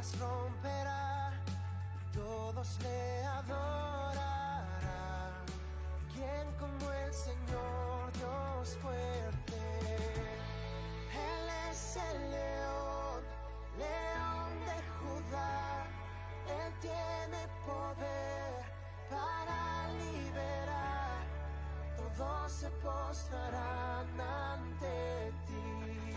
cadenas romperá, todos le adorarán. ¿Quién como el Señor Dios fuerte? Él es el león, león de Judá. Él tiene poder para liberar. Todos se postrarán ante ti.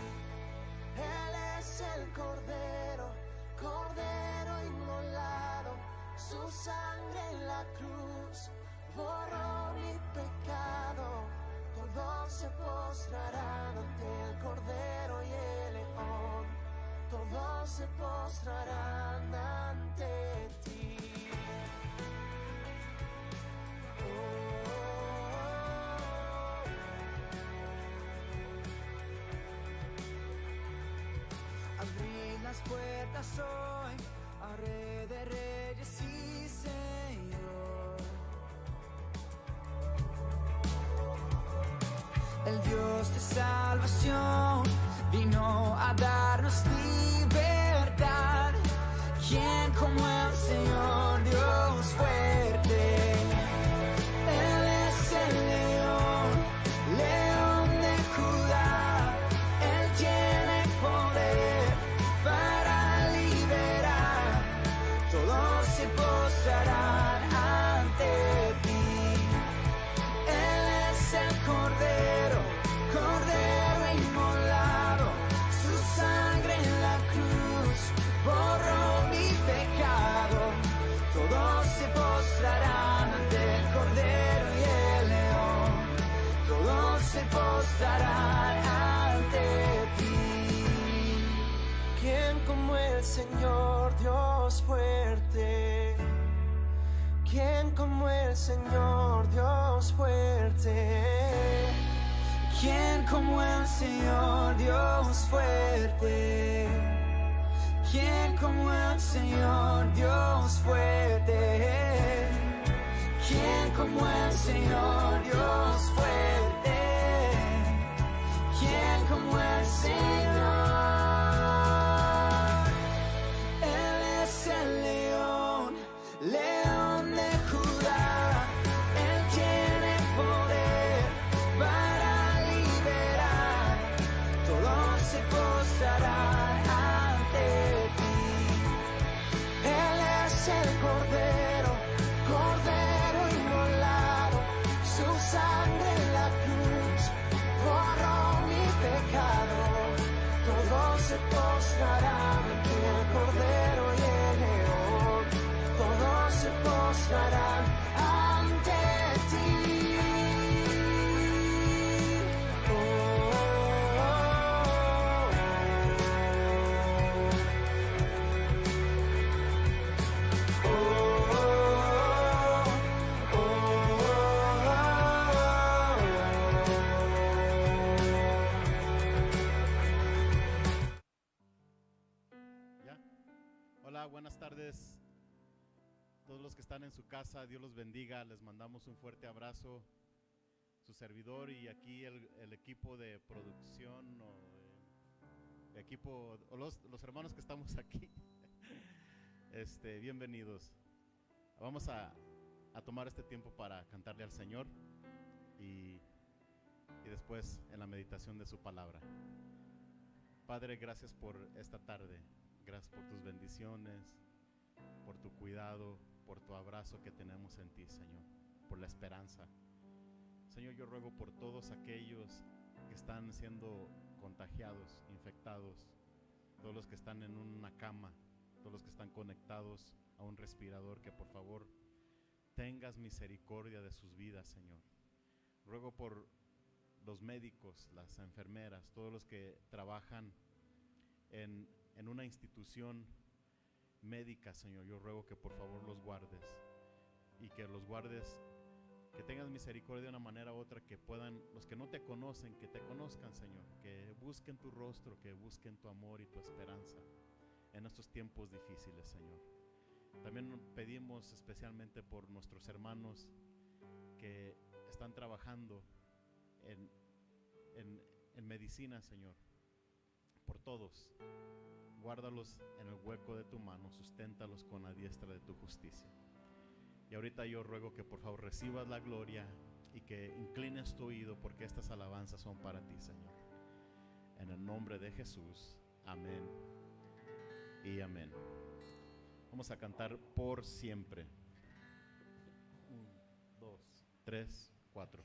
Él es el Cordero, Cordero inmolado. Su sangre en la cruz borró mi pecado. Todos se postrarán ante el Cordero y el León. Todos se postrarán ante ti. Abrí las puertas hoy a Rey de Reyes y Señor. El Dios de salvación vino a darnos libertad. ¿Quién como el Señor Dios fuerte? Él es el león, león de Judá. Él tiene poder para liberar. Todos se postrarán ante ti. Él es el Cordero, Cordero inmolado. Su sangre en la cruz borró mi pecado. Todos se postrarán ante el Cordero y el León. Todos se postrarán ante ti. ¿Quién como el Señor Dios fuerte? ¿Quién como el Señor Dios fuerte? ¿Quién como el Señor Dios fuerte? ¿Quién como el Señor Dios fuerte? ¿Quién como el Señor Dios fuerte? ¿Quién como el Señor? Él es el león, león de Judá. Él tiene poder para liberar. Todos se postrarán ante ti. Él es el Cordero, Cordero inmolado. Su sangre en la cruz borró mi pecado. Todos se postrarán ante el Cordero y el León. Todos se postrarán ante ti. Oh, oh, oh, oh, ¿Ya? Hola, buenas tardes. Todos los que están en su casa, Dios los bendiga. Les mandamos un fuerte abrazo. Su servidor y aquí el equipo de producción o equipo o los hermanos que estamos aquí. Bienvenidos. Vamos a tomar este tiempo para cantarle al Señor y después en la meditación de su palabra. Padre, gracias por esta tarde. Gracias por tus bendiciones, por tu cuidado, por tu abrazo que tenemos en ti, Señor, por la esperanza. Señor, yo ruego por todos aquellos que están siendo contagiados, infectados, todos los que están en una cama, todos los que están conectados a un respirador, que por favor tengas misericordia de sus vidas, Señor. Ruego por los médicos, las enfermeras, todos los que trabajan en una institución médica, Señor. Yo ruego que por favor los guardes y que los guardes, que tengas misericordia de una manera u otra, que puedan, los que no te conocen, que te conozcan, Señor, que busquen tu rostro, que busquen tu amor y tu esperanza en estos tiempos difíciles, Señor. También pedimos especialmente por nuestros hermanos que están trabajando en medicina, Señor, por todos. guárdalos en el hueco de tu mano, susténtalos con la diestra de tu justicia. Y ahorita yo ruego que por favor recibas la gloria y que inclines tu oído, porque estas alabanzas son para ti, Señor. En el nombre de Jesús, amén y amén. Vamos a cantar Por Siempre. 1, 2, 3, 4.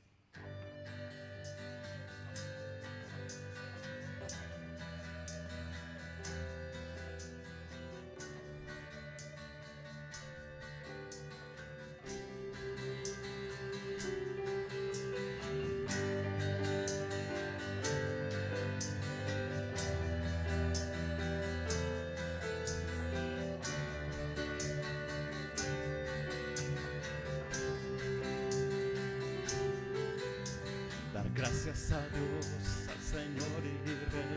Gracias a Dios, al Señor y Rey.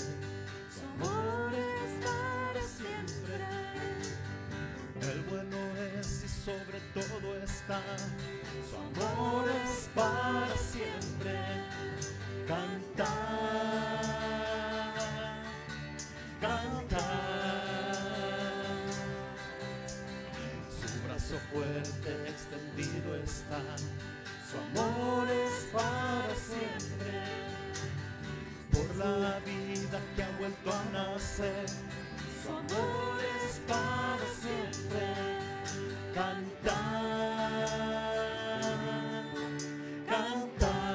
Su amor es para siempre. El bueno es y sobre todo está. Su amor es para siempre. Cantar, cantar. Su brazo fuerte extendido está. Su amor es para siempre, por la vida que ha vuelto a nacer. Su amor es para siempre. Cantar, cantar,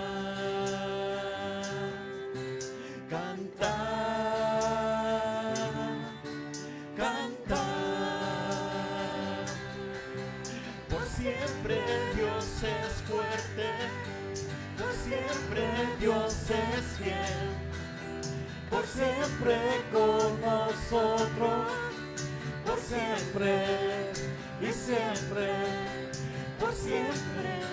cantar, cantar. Por siempre Dios es fuerte, por siempre Dios es fiel, por siempre con nosotros, por siempre y siempre, por siempre.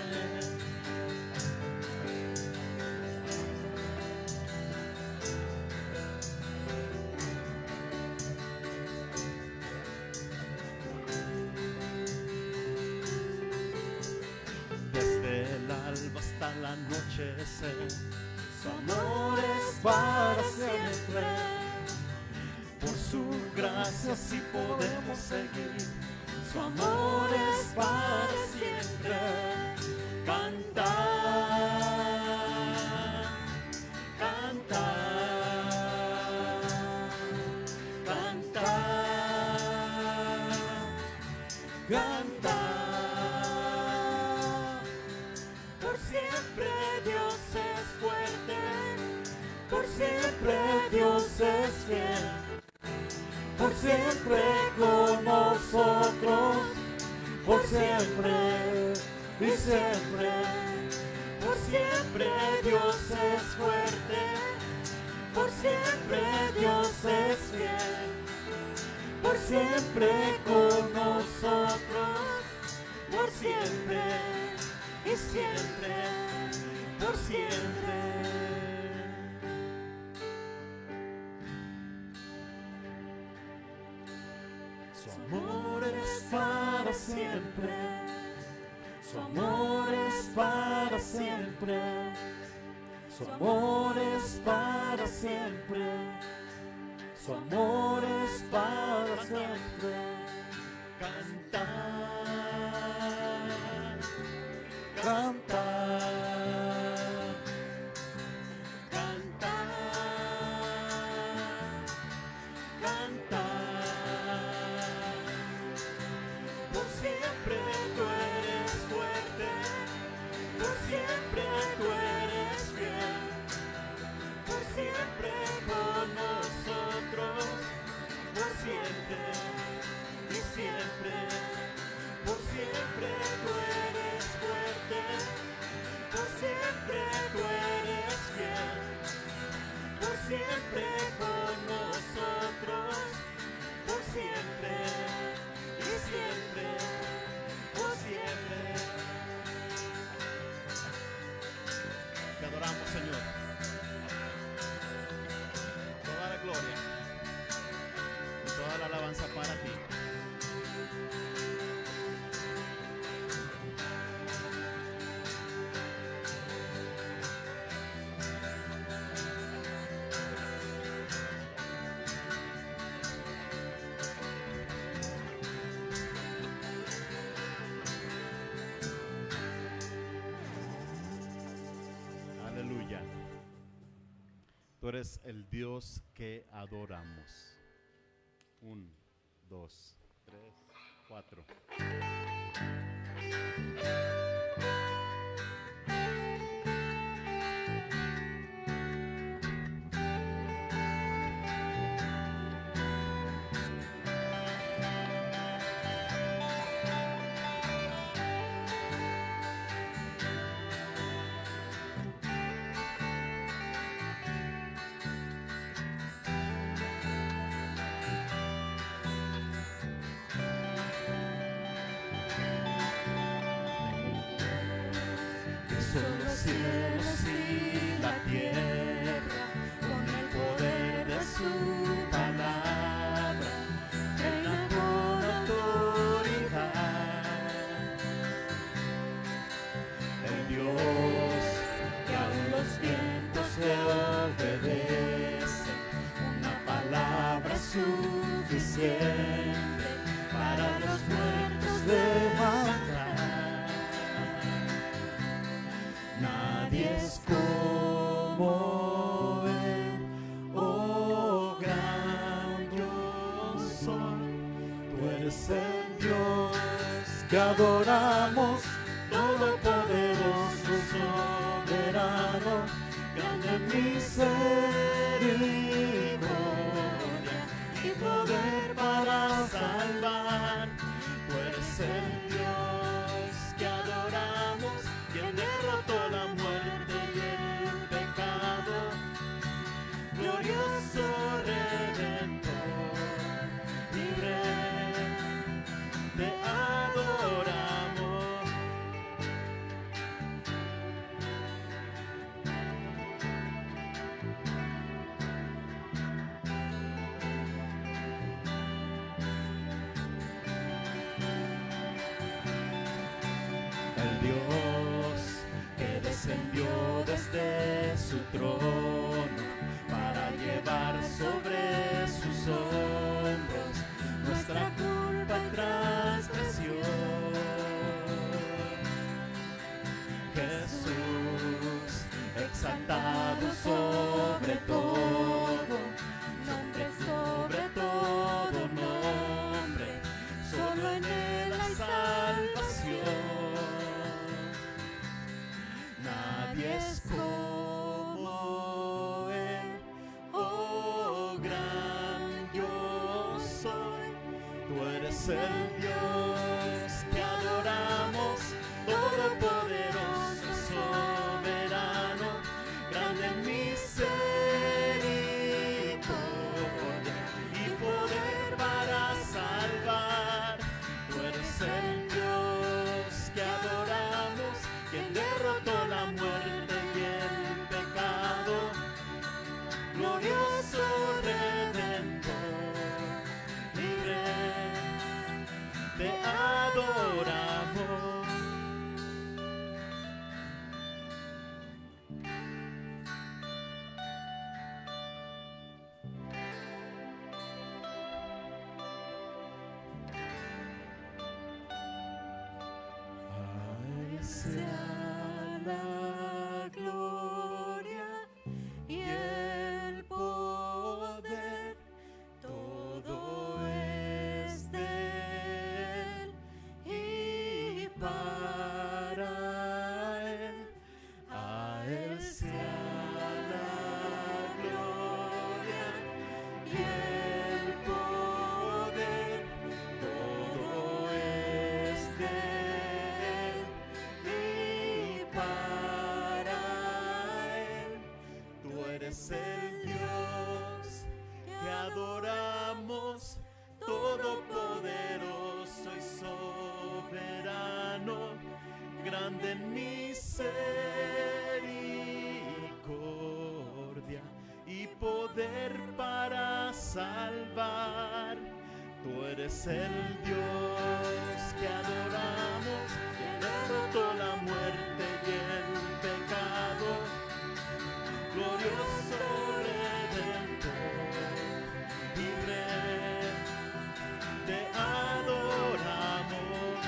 Hasta el anochecer, su amor es para siempre. Por su gracia sí podemos seguir. Su amor es para siempre. Cantar, cantar, cantar, cantar. Por siempre Dios es fiel, por siempre con nosotros, por siempre y siempre, por siempre Dios es fuerte, por siempre Dios es fiel, por siempre con nosotros, por siempre y siempre, por siempre. Su amor es para siempre, su amor es para siempre, su amor es para siempre, su amor es para siempre. Cantar, cantar, cantar, cantar. Por siempre tú eres fuerte, por siempre tú eres fiel, por siempre con nosotros, por siempre y siempre, por siempre tú eres fuerte. Tú eres el Dios que adoramos. 1, 2, 3, 4. Son los cielos y la tierra, con el poder de su palabra, reina con autoridad. El Dios que aún los vientos le obedecen, una palabra es suficiente para los muertos levantar. Nadie es como Él, oh gran yo soy. Tú eres el Dios que adoramos, todopoderoso, soberano, grande en misericordia y poder para salvar. Tú eres el Dios que adoramos, quien derrotó la muerte y el pecado, glorioso Redentor, libre, te adoramos. El Dios que descendió desde su trono para llevar sobre sus hombros nuestra culpa y transgresión. Jesús, exaltado sobre todo, nombre sobre todo nombre, solo en Él hay salvación. Nadie es como Él, oh gran yo soy. Tú eres el Dios que adoramos, todopoderoso, soberano, grande en misericordia y poder para salvar. Tú eres el Dios que adoramos, quien derrotó la muerte y el pecado, glorioso Redentor, libre, te adoramos. A Él sea la gloria y el poder, todo es de Él y para Él. A Él sea la gloria y el poder, todo es de Él y para Él. Tú eres el Dios que adoramos, todopoderoso y soberano, grande en misericordia y poder para salvar. Tú eres el Dios que adoramos, que derrotó la muerte y el pecado, glorioso Redentor, libre, te adoramos.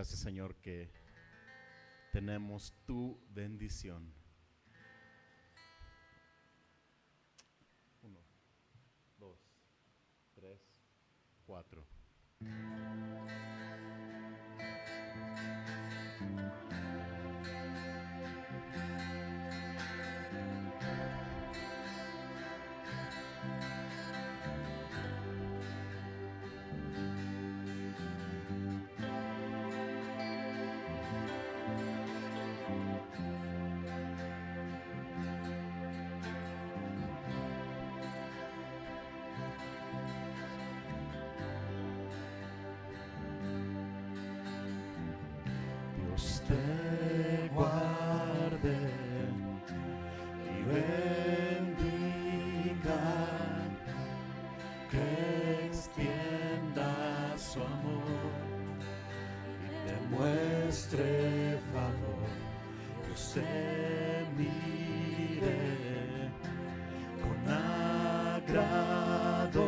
Gracias, Señor, que tenemos tu bendición. 1, 2, 3, 4. Dios te guarde y bendiga, que extienda su amor y te muestre favor. Dios te mire con agrado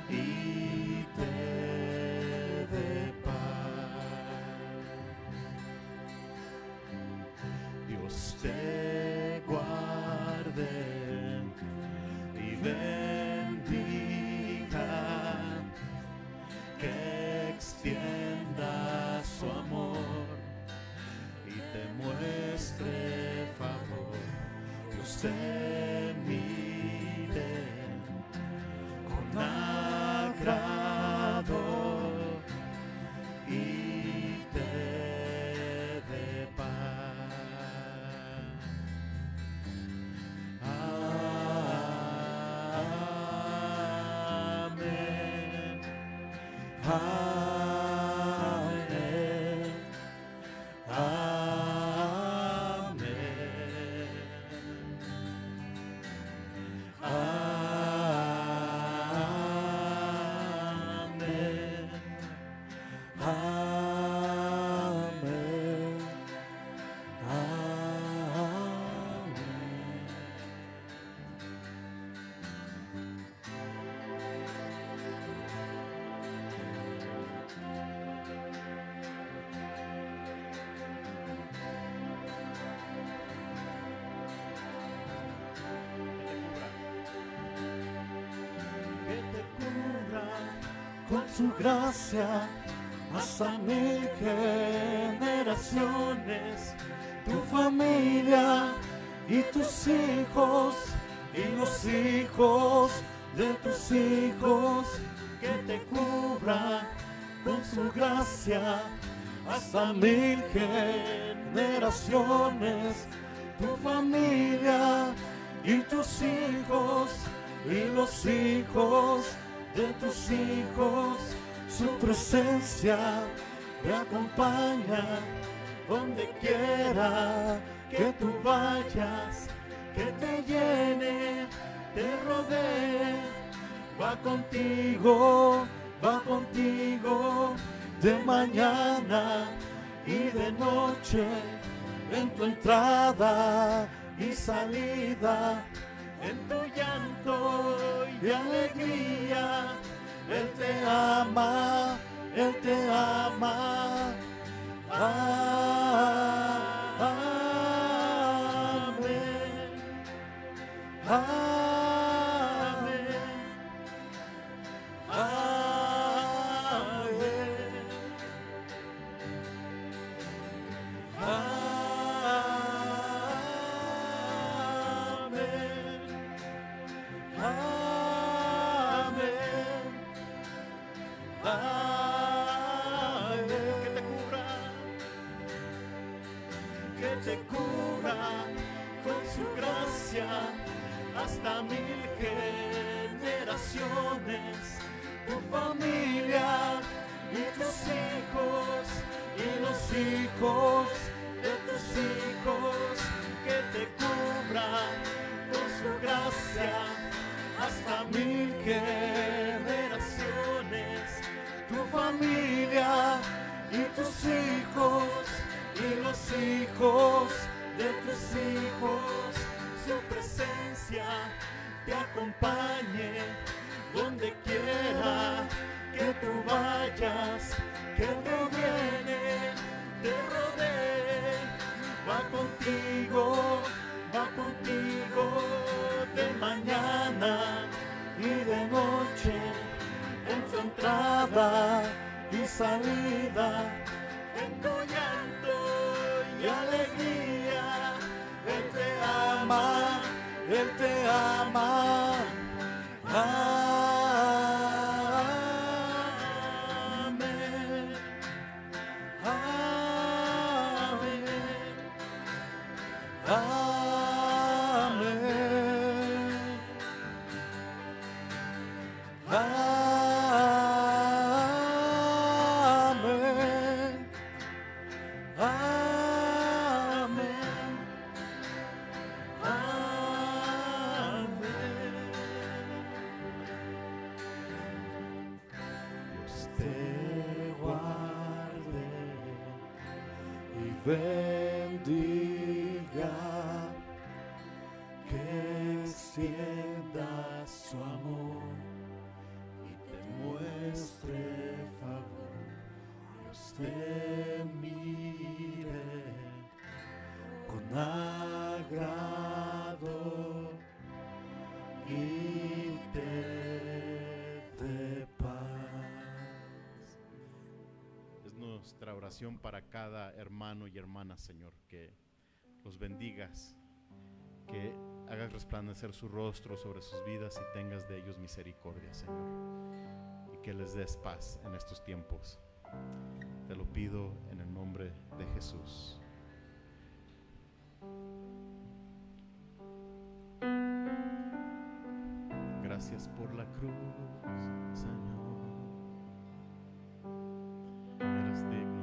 y te dé paz. Dios te guarde y bendiga, que extienda su amor y te muestre favor. Dios te mire con agrado y te dé paz. Amén. Amén. Que te cubra con su gracia hasta 1000 generaciones, tu familia y tus hijos y los hijos de tus hijos. Que te cubra con su gracia hasta 1000 generaciones, tu familia y tus hijos y los hijos de tus hijos. Su presencia te acompaña donde quiera que tú vayas, que te llene, te rodee, va contigo de mañana y de noche, en tu entrada y salida, en tu llanto y alegría. Él te ama, Él te ama. Amén. Amén. Amén. Que te cubra con su gracia hasta 1000 generaciones, tu familia y tus hijos y los hijos de tus hijos. Que te cubra con su gracia hasta 1000 generaciones, tu familia y tus hijos y los hijos de tus hijos. Su presencia te acompañe donde quiera que que tú vayas, que te llene, te rodee, va contigo de mañana y de noche, en tu entrada y salida, en tu llanto y alegría. Él te ama, Él te ama. Amén, amén, amén, amén, amén, amén. Dios te guarde y bendiga, que extienda su amor y te muestre favor. Dios te mire con agrado y te dé paz. Es nuestra oración para cada hermano y hermana, Señor, que los bendigas, que hagas resplandecer su rostro sobre sus vidas y tengas de ellos misericordia, Señor, y que les des paz en estos tiempos. Te lo pido en el nombre de Jesús. Gracias por la cruz, Señor. Eres digno.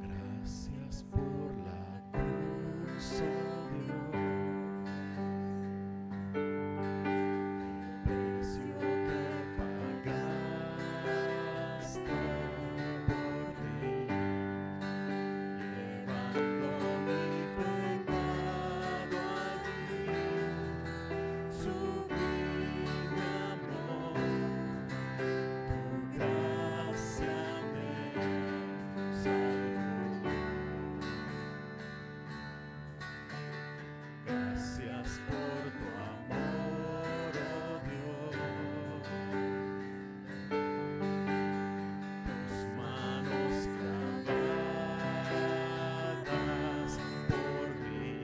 Gracias por la cruz, oh Dios, precio que pagaste por mí, llevando mi pecado allí, sublime amor, tu gracia me salvó. Gracias por tu amor, oh Dios, tus manos clavadas por mí,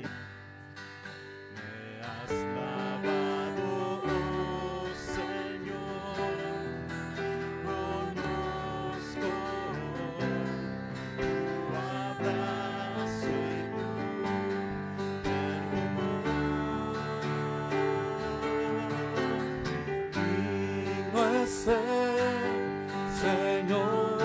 me has lavado, oh Señor, conozco tu abrazo y tu digno es el Señor,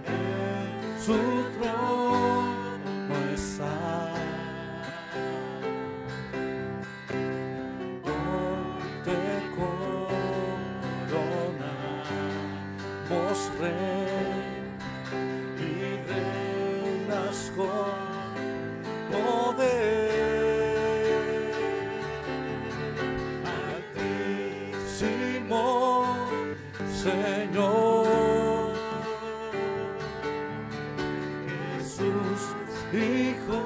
en su trono está. Hoy te coronamos rey y reinas con poder. Altísimo Señor Jesús, Hijo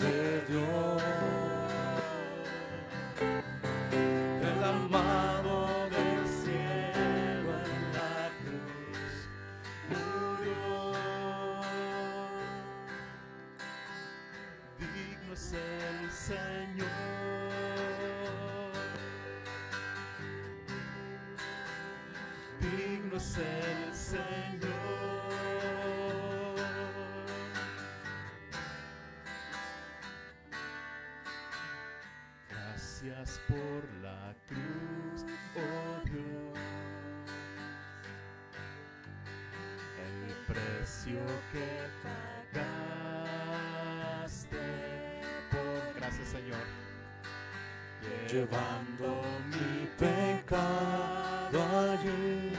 de Dios, el amado del cielo en la cruz murió. Digno es el Señor, digno es el Señor. Gracias por la cruz, oh Dios, el precio que pagaste por. Gracias, Señor. Llevando mi pecado allí,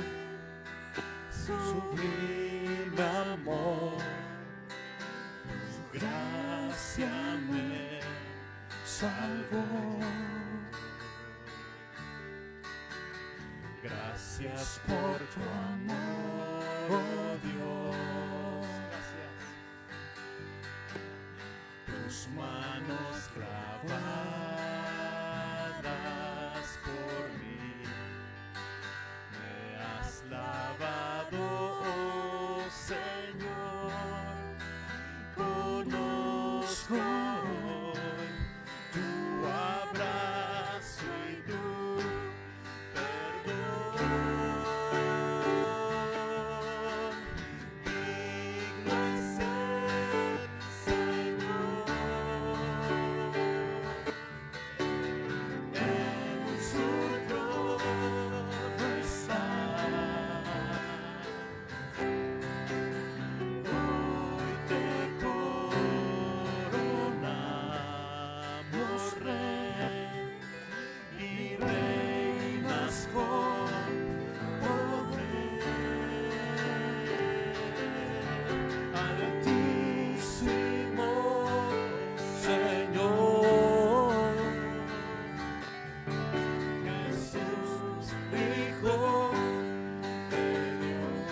su sublime amor, su gracia salvó. Gracias por tu amor, oh Dios. Tus manos clavadas por mí, me has lavado, oh Señor. Conozco hoy tu abrazo y tu perdón. Digno es el Señor, en su trono está. Hoy te coronamos Rey y reinas con poder. Altísimo Señor, Jesús, Hijo de Dios,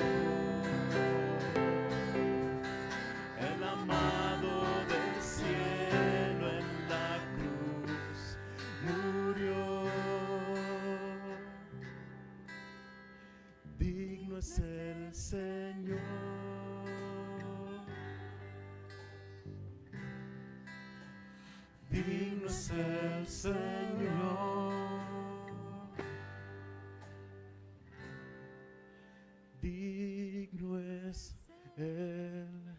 el amado del cielo en la cruz murió. Digno es el Señor, digno es el Señor, digno es el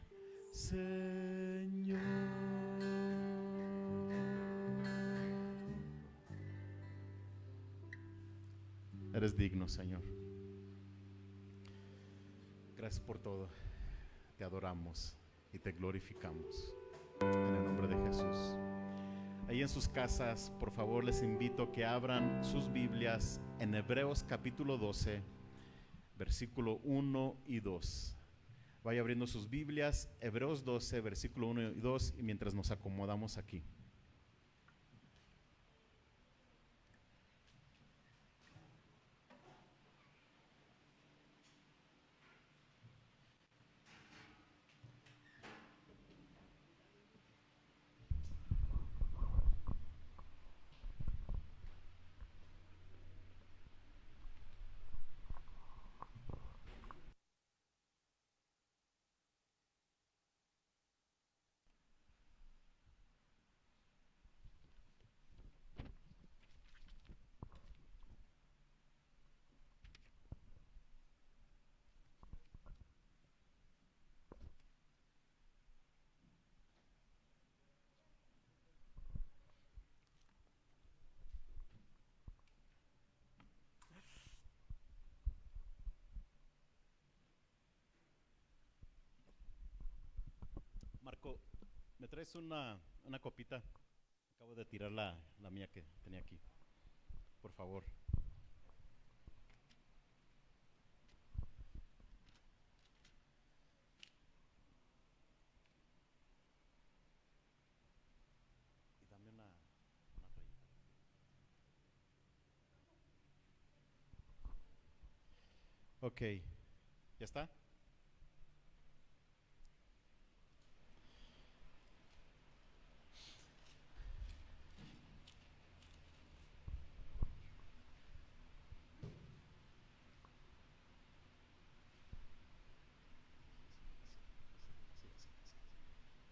Señor. Eres digno, Señor. Gracias por todo. Te adoramos y te glorificamos. En el nombre de Jesús. Ahí en sus casas, por favor, les invito a que abran sus Biblias en Hebreos capítulo 12, versículo 1 y 2. Vaya abriendo sus Biblias, Hebreos 12, versículo 1 y 2, y mientras nos acomodamos aquí. Marco, ¿me traes una copita? Acabo de tirar la mía que tenía aquí. Por favor. Y dame una toallita. Ok, ¿ya está?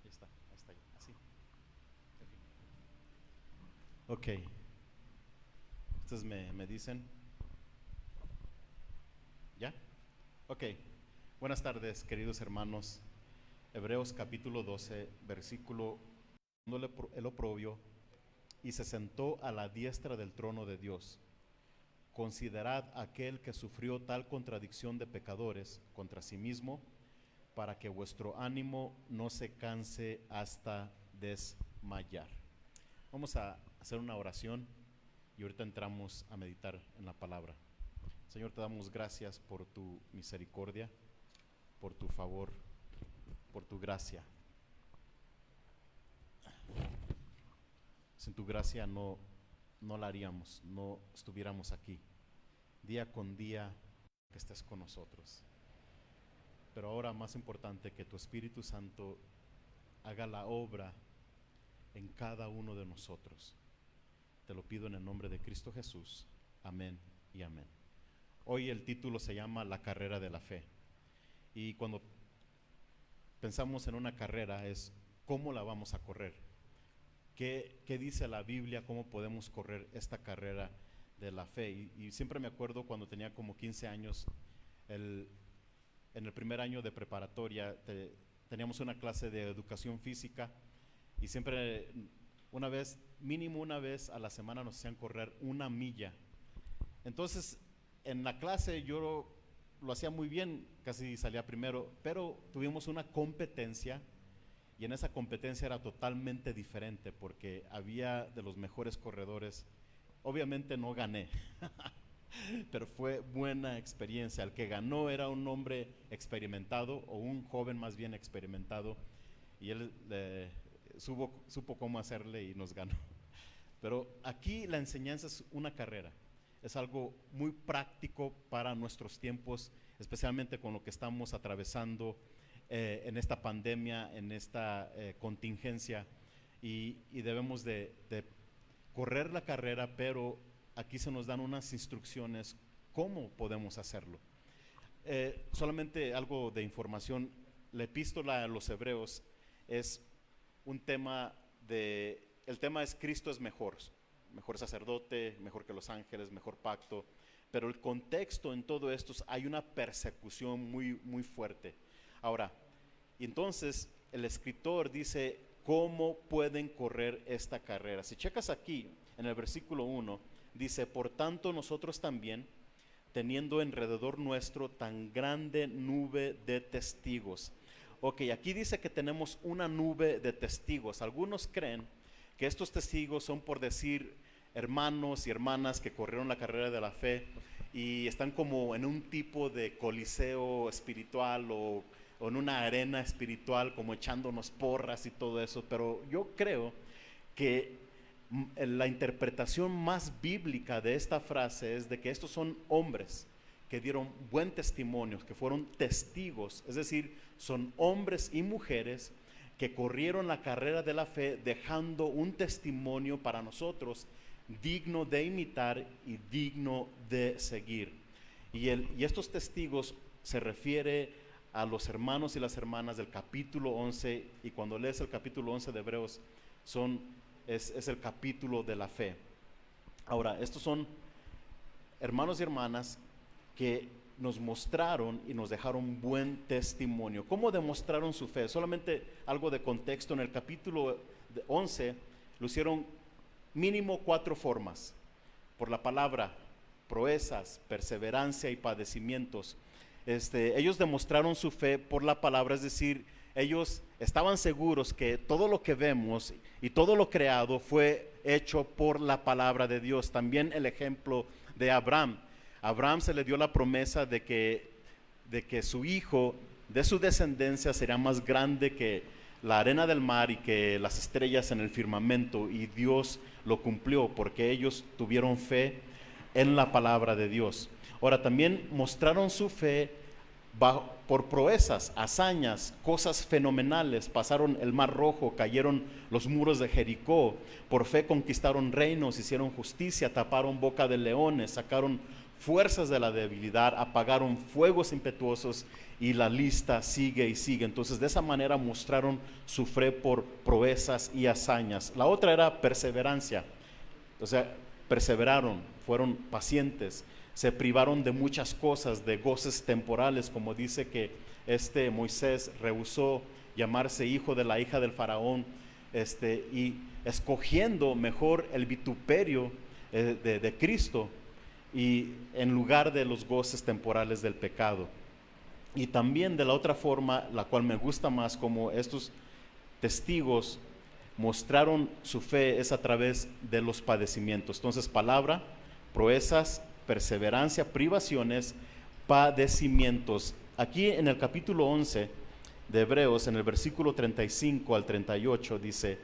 Ahí está, así. Ok, ustedes me dicen, ¿ya? Ok, buenas tardes, queridos hermanos. Hebreos capítulo 12, versículo, el oprobio, y se sentó a la diestra del trono de Dios. Considerad aquel que sufrió tal contradicción de pecadores contra sí mismo, para que vuestro ánimo no se canse hasta desmayar. Vamos a hacer una oración y ahorita entramos a meditar en la palabra. Señor, te damos gracias por tu misericordia, por tu favor, por tu gracia. sin tu gracia no la haríamos, no estuviéramos aquí. Día con día que estés con nosotros. Pero ahora más importante, que tu Espíritu Santo haga la obra en cada uno de nosotros. Te lo pido en el nombre de Cristo Jesús. Amén y amén. Hoy el título se llama La carrera de la fe. Y cuando pensamos en una carrera es ¿cómo la vamos a correr? ¿Qué dice la Biblia? ¿Cómo podemos correr esta carrera de la fe? Y siempre me acuerdo cuando tenía como 15 años, en el primer año de preparatoria, teníamos una clase de educación física y siempre mínimo una vez a la semana nos hacían correr 1 milla. Entonces, en la clase yo lo hacía muy bien, casi salía primero, pero tuvimos una competencia. Y en esa competencia era totalmente diferente porque había de los mejores corredores. Obviamente no gané, pero fue buena experiencia. El que ganó era un hombre experimentado, o un joven más bien experimentado, y él supo cómo hacerle y nos ganó. Pero aquí la enseñanza es una carrera, es algo muy práctico para nuestros tiempos, especialmente con lo que estamos atravesando en esta pandemia, en esta contingencia, y debemos de correr la carrera, pero aquí se nos dan unas instrucciones cómo podemos hacerlo. Solamente algo de información: la epístola a los Hebreos es un tema el tema es Cristo es mejor sacerdote, mejor que los ángeles, mejor pacto, pero el contexto en todo esto hay una persecución muy, muy fuerte. Ahora, entonces el escritor dice cómo pueden correr esta carrera. Si checas aquí en el versículo 1, dice: por tanto nosotros también, teniendo alrededor nuestro tan grande nube de testigos. Ok, aquí dice que tenemos una nube de testigos. Algunos creen que estos testigos son, por decir, hermanos y hermanas que corrieron la carrera de la fe y están como en un tipo de coliseo espiritual o en una arena espiritual, como echándonos porras y todo eso. Pero yo creo que la interpretación más bíblica de esta frase es de que estos son hombres que dieron buen testimonio, que fueron testigos, es decir, son hombres y mujeres que corrieron la carrera de la fe dejando un testimonio para nosotros digno de imitar y digno de seguir. Y estos testigos se refiere a los hermanos y las hermanas del capítulo 11, y cuando lees el capítulo 11 de Hebreos es el capítulo de la fe. Ahora, estos son hermanos y hermanas que nos mostraron y nos dejaron buen testimonio. ¿Cómo demostraron su fe? Solamente algo de contexto: en el capítulo 11 lo hicieron mínimo 4 formas: por la palabra, proezas, perseverancia y padecimientos. Ellos demostraron su fe por la palabra, es decir, ellos estaban seguros que todo lo que vemos y todo lo creado fue hecho por la palabra de Dios. También el ejemplo de Abraham. Abraham se le dio la promesa de que su hijo, de su descendencia, sería más grande que la arena del mar y que las estrellas en el firmamento, y Dios lo cumplió porque ellos tuvieron fe en la palabra de Dios. Ahora, también mostraron su fe por proezas, hazañas, cosas fenomenales. Pasaron el Mar Rojo, cayeron los muros de Jericó. Por fe conquistaron reinos, hicieron justicia, taparon boca de leones, sacaron fuerzas de la debilidad, apagaron fuegos impetuosos, y la lista sigue y sigue. Entonces, de esa manera mostraron su fe por proezas y hazañas. La otra era perseverancia. O sea, perseveraron, fueron pacientes, se privaron de muchas cosas, de goces temporales, como dice que Moisés rehusó llamarse hijo de la hija del faraón, y escogiendo mejor el vituperio de Cristo, y en lugar de los goces temporales del pecado. Y también de la otra forma, la cual me gusta más, como estos testigos mostraron su fe, es a través de los padecimientos. Entonces, palabra, proezas, perseverancia, privaciones, padecimientos. Aquí en el capítulo 11 de Hebreos, en el versículo 35 al 38, dice: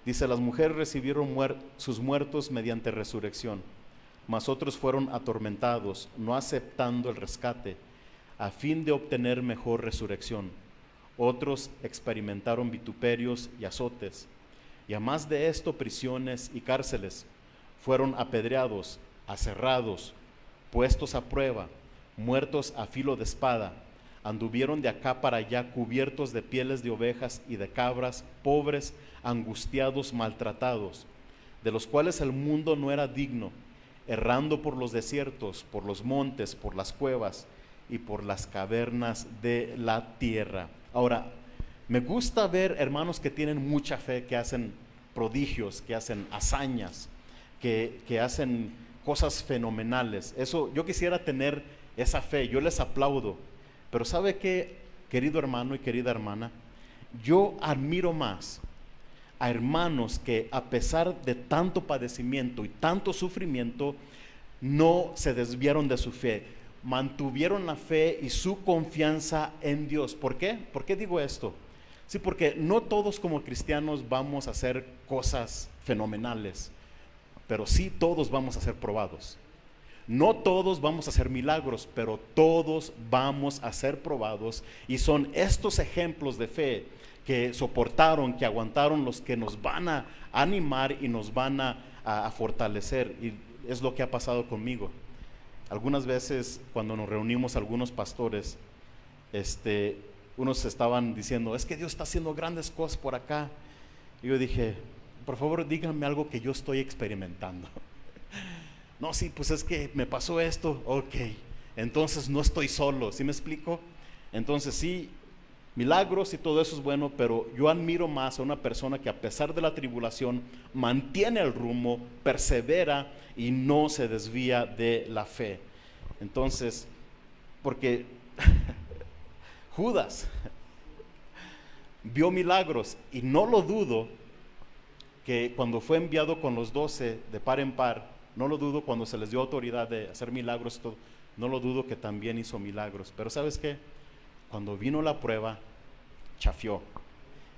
Dice, las mujeres recibieron sus muertos mediante resurrección, mas otros fueron atormentados, no aceptando el rescate, a fin de obtener mejor resurrección. Otros experimentaron vituperios y azotes, y a más de esto prisiones y cárceles. Fueron apedreados, aserrados, puestos a prueba, muertos a filo de espada. Anduvieron de acá para allá cubiertos de pieles de ovejas y de cabras, pobres, angustiados, maltratados, de los cuales el mundo no era digno, errando por los desiertos, por los montes, por las cuevas y por las cavernas de la tierra. Ahora, me gusta ver hermanos que tienen mucha fe, que hacen prodigios, que hacen hazañas, que hacen cosas fenomenales. Eso, yo quisiera tener esa fe, yo les aplaudo. Pero ¿sabe qué, querido hermano y querida hermana? Yo admiro más a hermanos que a pesar de tanto padecimiento y tanto sufrimiento, no se desviaron de su fe, mantuvieron la fe y su confianza en Dios. ¿Por qué? ¿Por qué digo esto? Sí, porque no todos como cristianos vamos a hacer cosas fenomenales, pero sí todos vamos a ser probados. No todos vamos a hacer milagros, pero todos vamos a ser probados, y son estos ejemplos de fe que soportaron, que aguantaron, los que nos van a animar y nos van a fortalecer. Y es lo que ha pasado conmigo. Algunas veces cuando nos reunimos algunos pastores, unos estaban diciendo, es que Dios está haciendo grandes cosas por acá. Y yo dije, por favor díganme algo que yo estoy experimentando. No, sí, pues es que me pasó esto. Ok, entonces no estoy solo, ¿sí me explico? Entonces sí, milagros y todo eso es bueno, pero yo admiro más a una persona que a pesar de la tribulación mantiene el rumbo, persevera y no se desvía de la fe. Entonces, porque Judas vio milagros, y no lo dudo que cuando fue enviado con los 12 de par en par, no lo dudo cuando se les dio autoridad de hacer milagros, todo, no lo dudo que también hizo milagros. Pero ¿sabes qué? Cuando vino la prueba, chafió.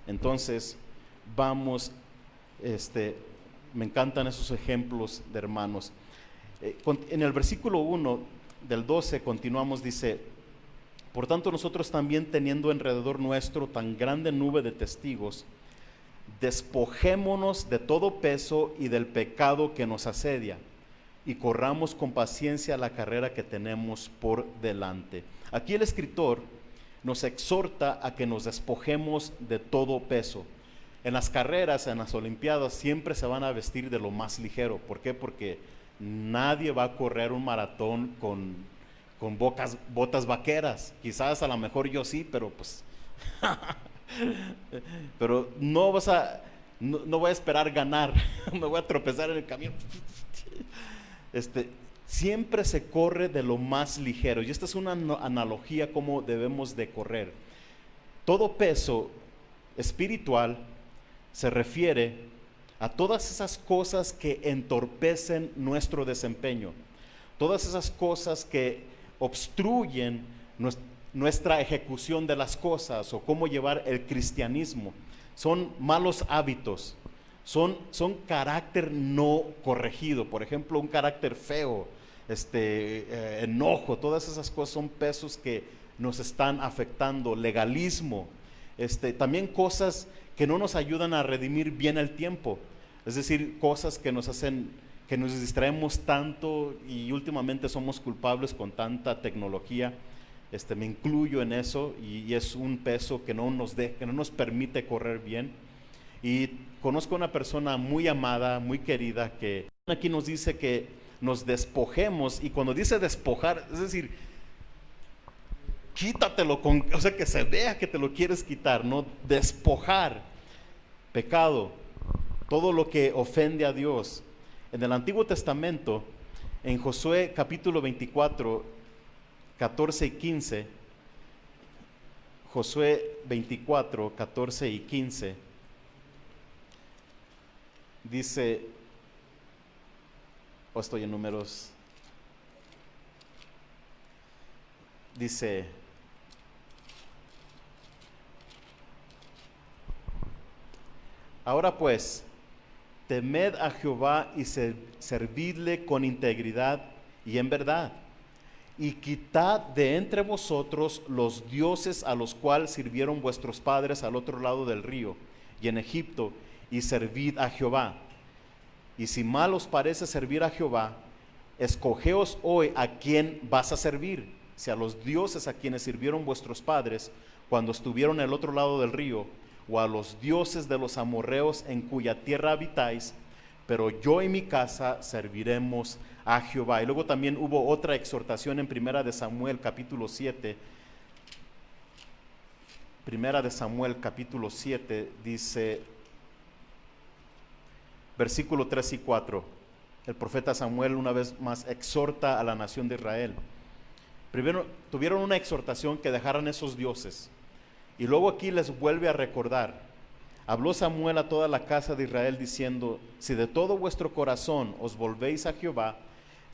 Entonces, vamos, me encantan esos ejemplos de hermanos. En el versículo 1 del 12 continuamos, dice, por tanto nosotros también, teniendo alrededor nuestro tan grande nube de testigos, despojémonos de todo peso y del pecado que nos asedia, y corramos con paciencia la carrera que tenemos por delante. Aquí el escritor nos exhorta a que nos despojemos de todo peso. En las carreras, en las olimpiadas, siempre se van a vestir de lo más ligero. ¿Por qué? Porque nadie va a correr un maratón con botas vaqueras. Quizás a lo mejor yo sí, pero pues pero no voy a esperar ganar. Me voy a tropezar en el camino. Siempre se corre de lo más ligero, y esta es una analogía como debemos de correr. Todo peso espiritual se refiere a todas esas cosas que entorpecen nuestro desempeño, todas esas cosas que obstruyen nuestra ejecución de las cosas, o cómo llevar el cristianismo. Son malos hábitos, son carácter no corregido. Por ejemplo, un carácter feo, enojo, todas esas cosas son pesos que nos están afectando. Legalismo, también cosas que no nos ayudan a redimir bien el tiempo, es decir, cosas que nos hacen que nos distraemos tanto, y últimamente somos culpables con tanta tecnología. Me incluyo en eso, y es un peso que no nos permite correr bien. Y conozco una persona muy amada, muy querida, que aquí nos dice que nos despojemos, y cuando dice despojar, es decir, quítatelo, o sea, que se vea que te lo quieres quitar, ¿no? Despojar pecado, todo lo que ofende a Dios. En el Antiguo Testamento, en Josué capítulo 24, 14 y 15, Josué 24, 14 y 15, dice, estoy en números, dice, ahora pues, temed a Jehová y servidle con integridad y en verdad. Y quitad de entre vosotros los dioses a los cuales sirvieron vuestros padres al otro lado del río y en Egipto, y servid a Jehová. Y si mal os parece servir a Jehová, escogeos hoy a quién vas a servir, si a los dioses a quienes sirvieron vuestros padres cuando estuvieron al otro lado del río, o a los dioses de los amorreos en cuya tierra habitáis, pero yo y mi casa serviremos a Jehová. Y luego también hubo otra exhortación en Primera de Samuel capítulo 7. Primera de Samuel capítulo 7 dice, versículo 3 y 4, el profeta Samuel una vez más exhorta a la nación de Israel. Primero tuvieron una exhortación que dejaran esos dioses, y luego aquí les vuelve a recordar. Habló Samuel a toda la casa de Israel diciendo, si de todo vuestro corazón os volvéis a Jehová,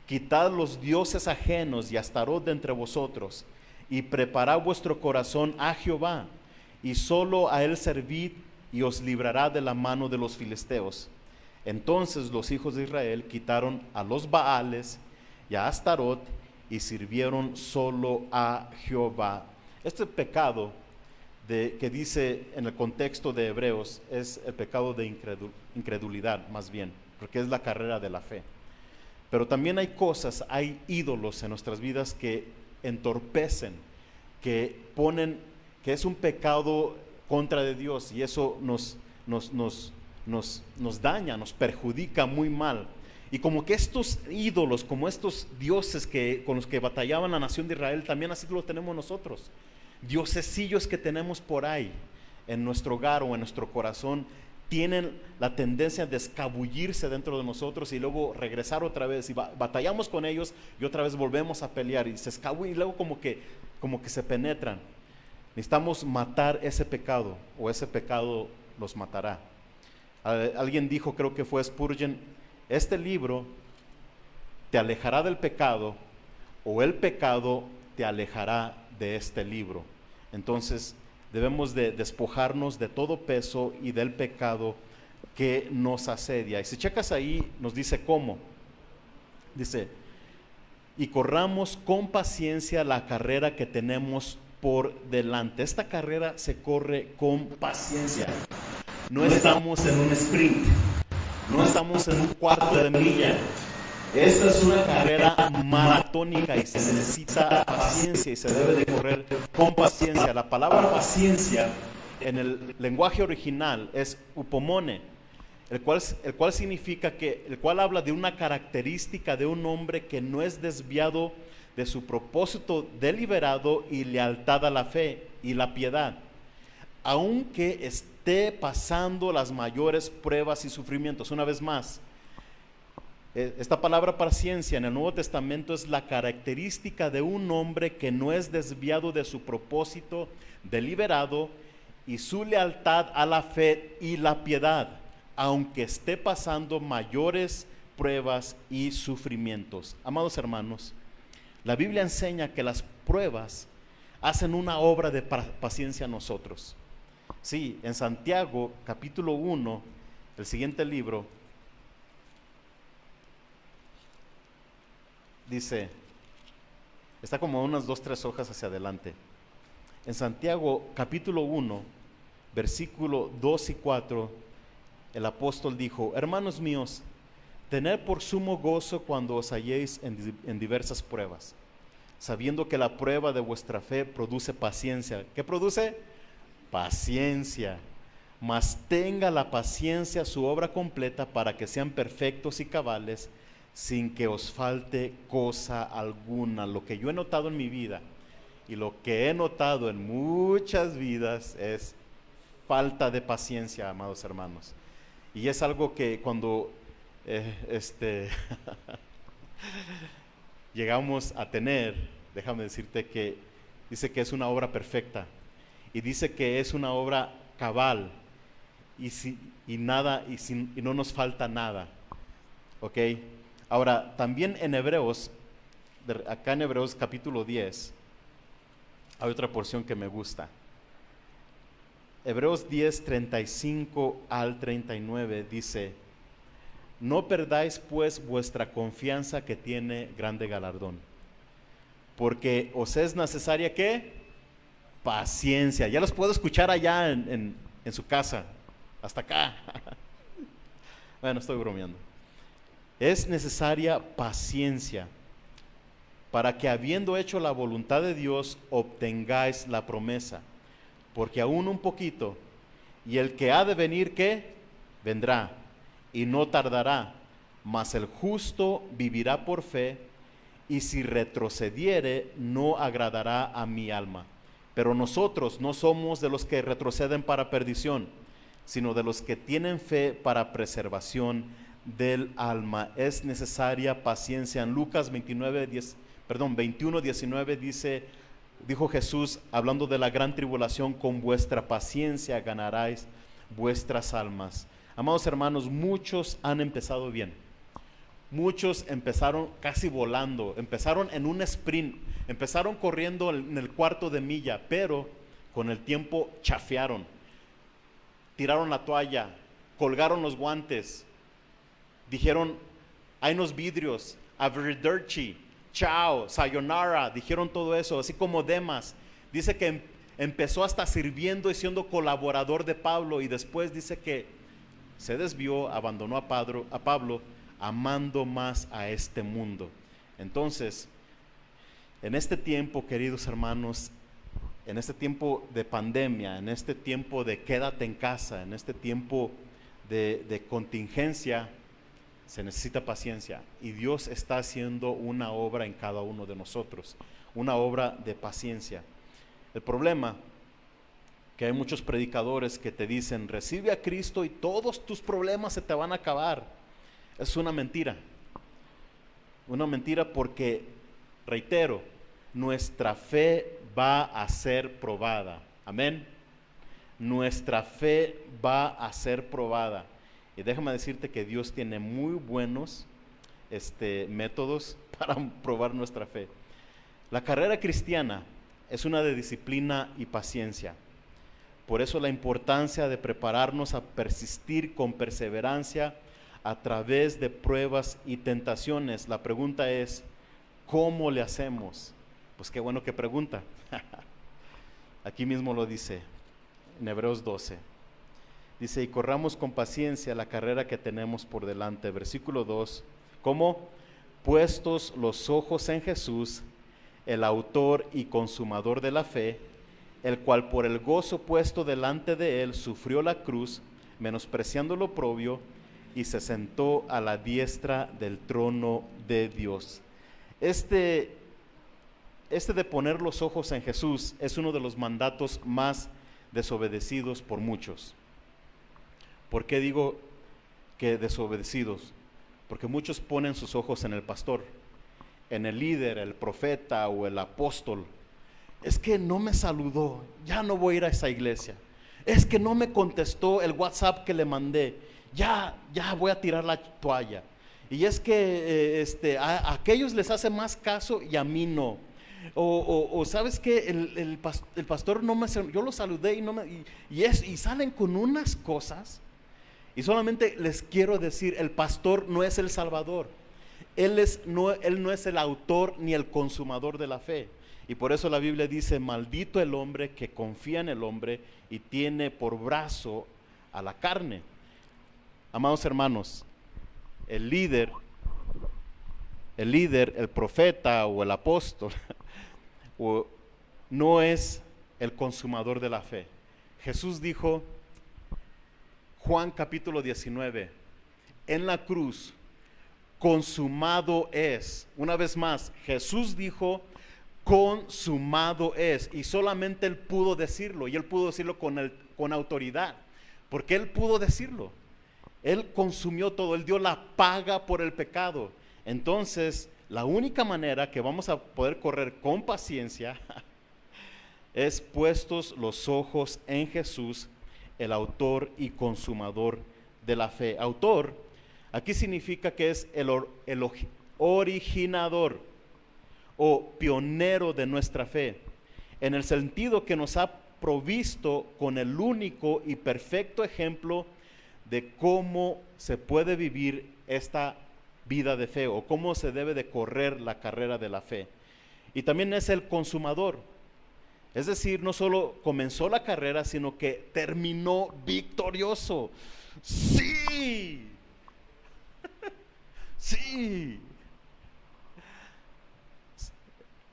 quitad los dioses ajenos y Astarot de entre vosotros, y preparad vuestro corazón a Jehová, y solo a él servid, y os librará de la mano de los filisteos. Entonces los hijos de Israel quitaron a los Baales y a Astarot, y sirvieron solo a Jehová. Este pecado que dice en el contexto de Hebreos es el pecado de incredulidad, más bien, porque es la carrera de la fe. Pero también hay cosas, hay ídolos en nuestras vidas que entorpecen, que es un pecado contra de Dios, y eso nos daña, nos perjudica muy mal. Y como que estos ídolos, como estos dioses con los que batallaban la nación de Israel, también así lo tenemos nosotros. Diosecillos que tenemos por ahí en nuestro hogar o en nuestro corazón tienen la tendencia de escabullirse dentro de nosotros y luego regresar otra vez, y batallamos con ellos y otra vez volvemos a pelear y se escabullen y luego como que se penetran. Necesitamos matar ese pecado, o ese pecado los matará. Alguien dijo, creo que fue Spurgeon, este libro te alejará del pecado, o el pecado te alejará de este libro. Entonces debemos de despojarnos de todo peso y del pecado que nos asedia. Y si checas ahí, nos dice cómo. Dice, y corramos con paciencia la carrera que tenemos por delante. Esta carrera se corre con paciencia. No estamos en un sprint, no estamos en un cuarto de milla. Esta es una carrera maratónica y se necesita paciencia y se debe de correr con paciencia. La palabra paciencia en el lenguaje original es upomone, el cual significa el cual habla de una característica de un hombre que no es desviado de su propósito deliberado y lealtad a la fe y la piedad, aunque esté pasando las mayores pruebas y sufrimientos. Una vez más, esta palabra paciencia en el Nuevo Testamento es la característica de un hombre que no es desviado de su propósito deliberado y su lealtad a la fe y la piedad, aunque esté pasando mayores pruebas y sufrimientos. Amados hermanos, la Biblia enseña que las pruebas hacen una obra de paciencia a nosotros. Sí, en Santiago capítulo 1, el siguiente libro, dice, está como unas 2-3 hojas hacia adelante. En Santiago capítulo 1, versículo 2 y 4, el apóstol dijo, hermanos míos, tened por sumo gozo cuando os halléis en diversas pruebas, sabiendo que la prueba de vuestra fe produce paciencia. ¿Qué produce? Paciencia. Mas tenga la paciencia su obra completa para que sean perfectos y cabales, sin que os falte cosa alguna. Lo que yo he notado en mi vida y lo que he notado en muchas vidas es falta de paciencia, amados hermanos. Y es algo que cuando llegamos a tener, déjame decirte que dice que es una obra perfecta y dice que es una obra cabal y no nos falta nada. ¿Ok? Ahora, también en Hebreos, acá en Hebreos capítulo 10, hay otra porción que me gusta. Hebreos 10, 35 al 39 dice, No perdáis pues vuestra confianza, que tiene grande galardón. Porque os es necesaria, ¿qué? Paciencia. Ya los puedo escuchar allá en su casa, hasta acá. Bueno, estoy bromeando. Es necesaria paciencia para que, habiendo hecho la voluntad de Dios, obtengáis la promesa. Porque aún un poquito, y el que ha de venir, ¿qué? Vendrá, y no tardará, mas el justo vivirá por fe, y si retrocediere, no agradará a mi alma. Pero nosotros no somos de los que retroceden para perdición, sino de los que tienen fe para preservación del alma. Es necesaria paciencia. En Lucas 21, 19 dijo Jesús, hablando de la gran tribulación: con vuestra paciencia ganaréis vuestras almas. Amados hermanos, muchos han empezado bien. Muchos empezaron casi volando, empezaron en un sprint, empezaron corriendo en el cuarto de milla, pero con el tiempo chafearon, tiraron la toalla, colgaron los guantes, dijeron, hay unos vidrios, arrivederci, chao, sayonara, dijeron todo eso, así como Demas. Dice que empezó hasta sirviendo y siendo colaborador de Pablo, y después dice que se desvió, abandonó a Pablo, amando más a este mundo. Entonces, en este tiempo, queridos hermanos, en este tiempo de pandemia, en este tiempo de quédate en casa, en este tiempo de contingencia, se necesita paciencia, y Dios está haciendo una obra en cada uno de nosotros, una obra de paciencia. El problema que hay muchos predicadores que te dicen, recibe a Cristo y todos tus problemas se te van a acabar. Es una mentira porque, reitero, nuestra fe va a ser probada. Amén. Nuestra fe va a ser probada. Y déjame decirte que Dios tiene muy buenos métodos para probar nuestra fe. La carrera cristiana es una de disciplina y paciencia. Por eso la importancia de prepararnos a persistir con perseverancia a través de pruebas y tentaciones. La pregunta es, ¿cómo le hacemos? Pues qué bueno que pregunta. Aquí mismo lo dice, en Hebreos 12. Dice, y corramos con paciencia la carrera que tenemos por delante. Versículo 2, ¿cómo? Puestos los ojos en Jesús, el autor y consumador de la fe, el cual por el gozo puesto delante de él sufrió la cruz, menospreciando lo oprobio, y se sentó a la diestra del trono de Dios. Este de poner los ojos en Jesús es uno de los mandatos más desobedecidos por muchos. ¿Por qué digo que desobedecidos? Porque muchos ponen sus ojos en el pastor, en el líder, el profeta o el apóstol. Es que no me saludó, ya no voy a ir a esa iglesia. Es que no me contestó el WhatsApp que le mandé, ya voy a tirar la toalla. Y es que a aquellos les hace más caso y a mí no. O sabes que el pastor no me, yo lo saludé y salen con unas cosas. Y solamente les quiero decir, el pastor no es el salvador. Él no es el autor ni el consumador de la fe. Y por eso la Biblia dice, maldito el hombre que confía en el hombre y tiene por brazo a la carne. Amados hermanos, el líder, el profeta o el apóstol no es el consumador de la fe. Jesús dijo, Juan capítulo 19, en la cruz, consumado es. Una vez más, Jesús dijo, consumado es, y solamente él pudo decirlo, y él pudo decirlo con autoridad, porque él pudo decirlo. Él consumió todo, él dio la paga por el pecado. Entonces, la única manera que vamos a poder correr con paciencia es puestos los ojos en Jesús, el autor y consumador de la fe. Autor, aquí significa que es el originador o pionero de nuestra fe, en el sentido que nos ha provisto con el único y perfecto ejemplo de cómo se puede vivir esta vida de fe o cómo se debe de correr la carrera de la fe. Y también es el consumador. Es decir, no solo comenzó la carrera, sino que terminó victorioso. Sí, sí.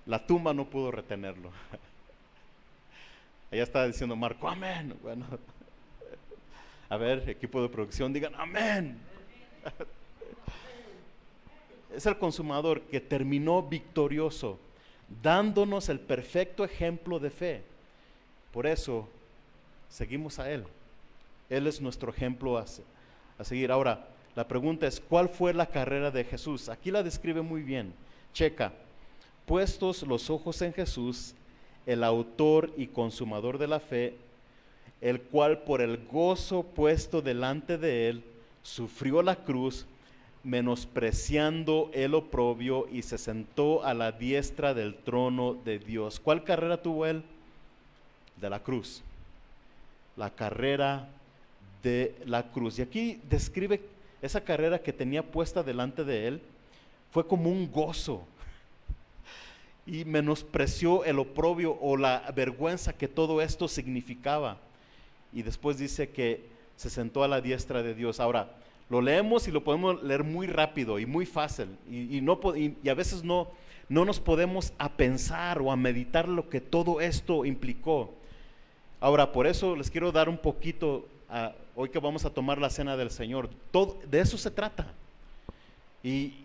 La tumba no pudo retenerlo. Allá está diciendo Marco, amén. Bueno, a ver, equipo de producción, digan amén. Es el consumador que terminó victorioso, dándonos el perfecto ejemplo de fe. Por eso seguimos a Él. Él es nuestro ejemplo a seguir. Ahora, la pregunta es, ¿cuál fue la carrera de Jesús? Aquí la describe muy bien. Checa, puestos los ojos en Jesús, el autor y consumador de la fe, el cual por el gozo puesto delante de Él, sufrió la cruz, menospreciando el oprobio, y se sentó a la diestra del trono de Dios. ¿Cuál carrera tuvo Él? De la cruz. La carrera de la cruz. Y aquí describe esa carrera que tenía puesta delante de Él, fue como un gozo. Y menospreció el oprobio o la vergüenza que todo esto significaba. Y después dice que se sentó a la diestra de Dios. Ahora, lo leemos y lo podemos leer muy rápido y muy fácil. Y a veces no nos podemos a pensar o a meditar lo que todo esto implicó. Ahora, por eso les quiero dar un poquito, hoy que vamos a tomar la cena del Señor, de eso se trata. Y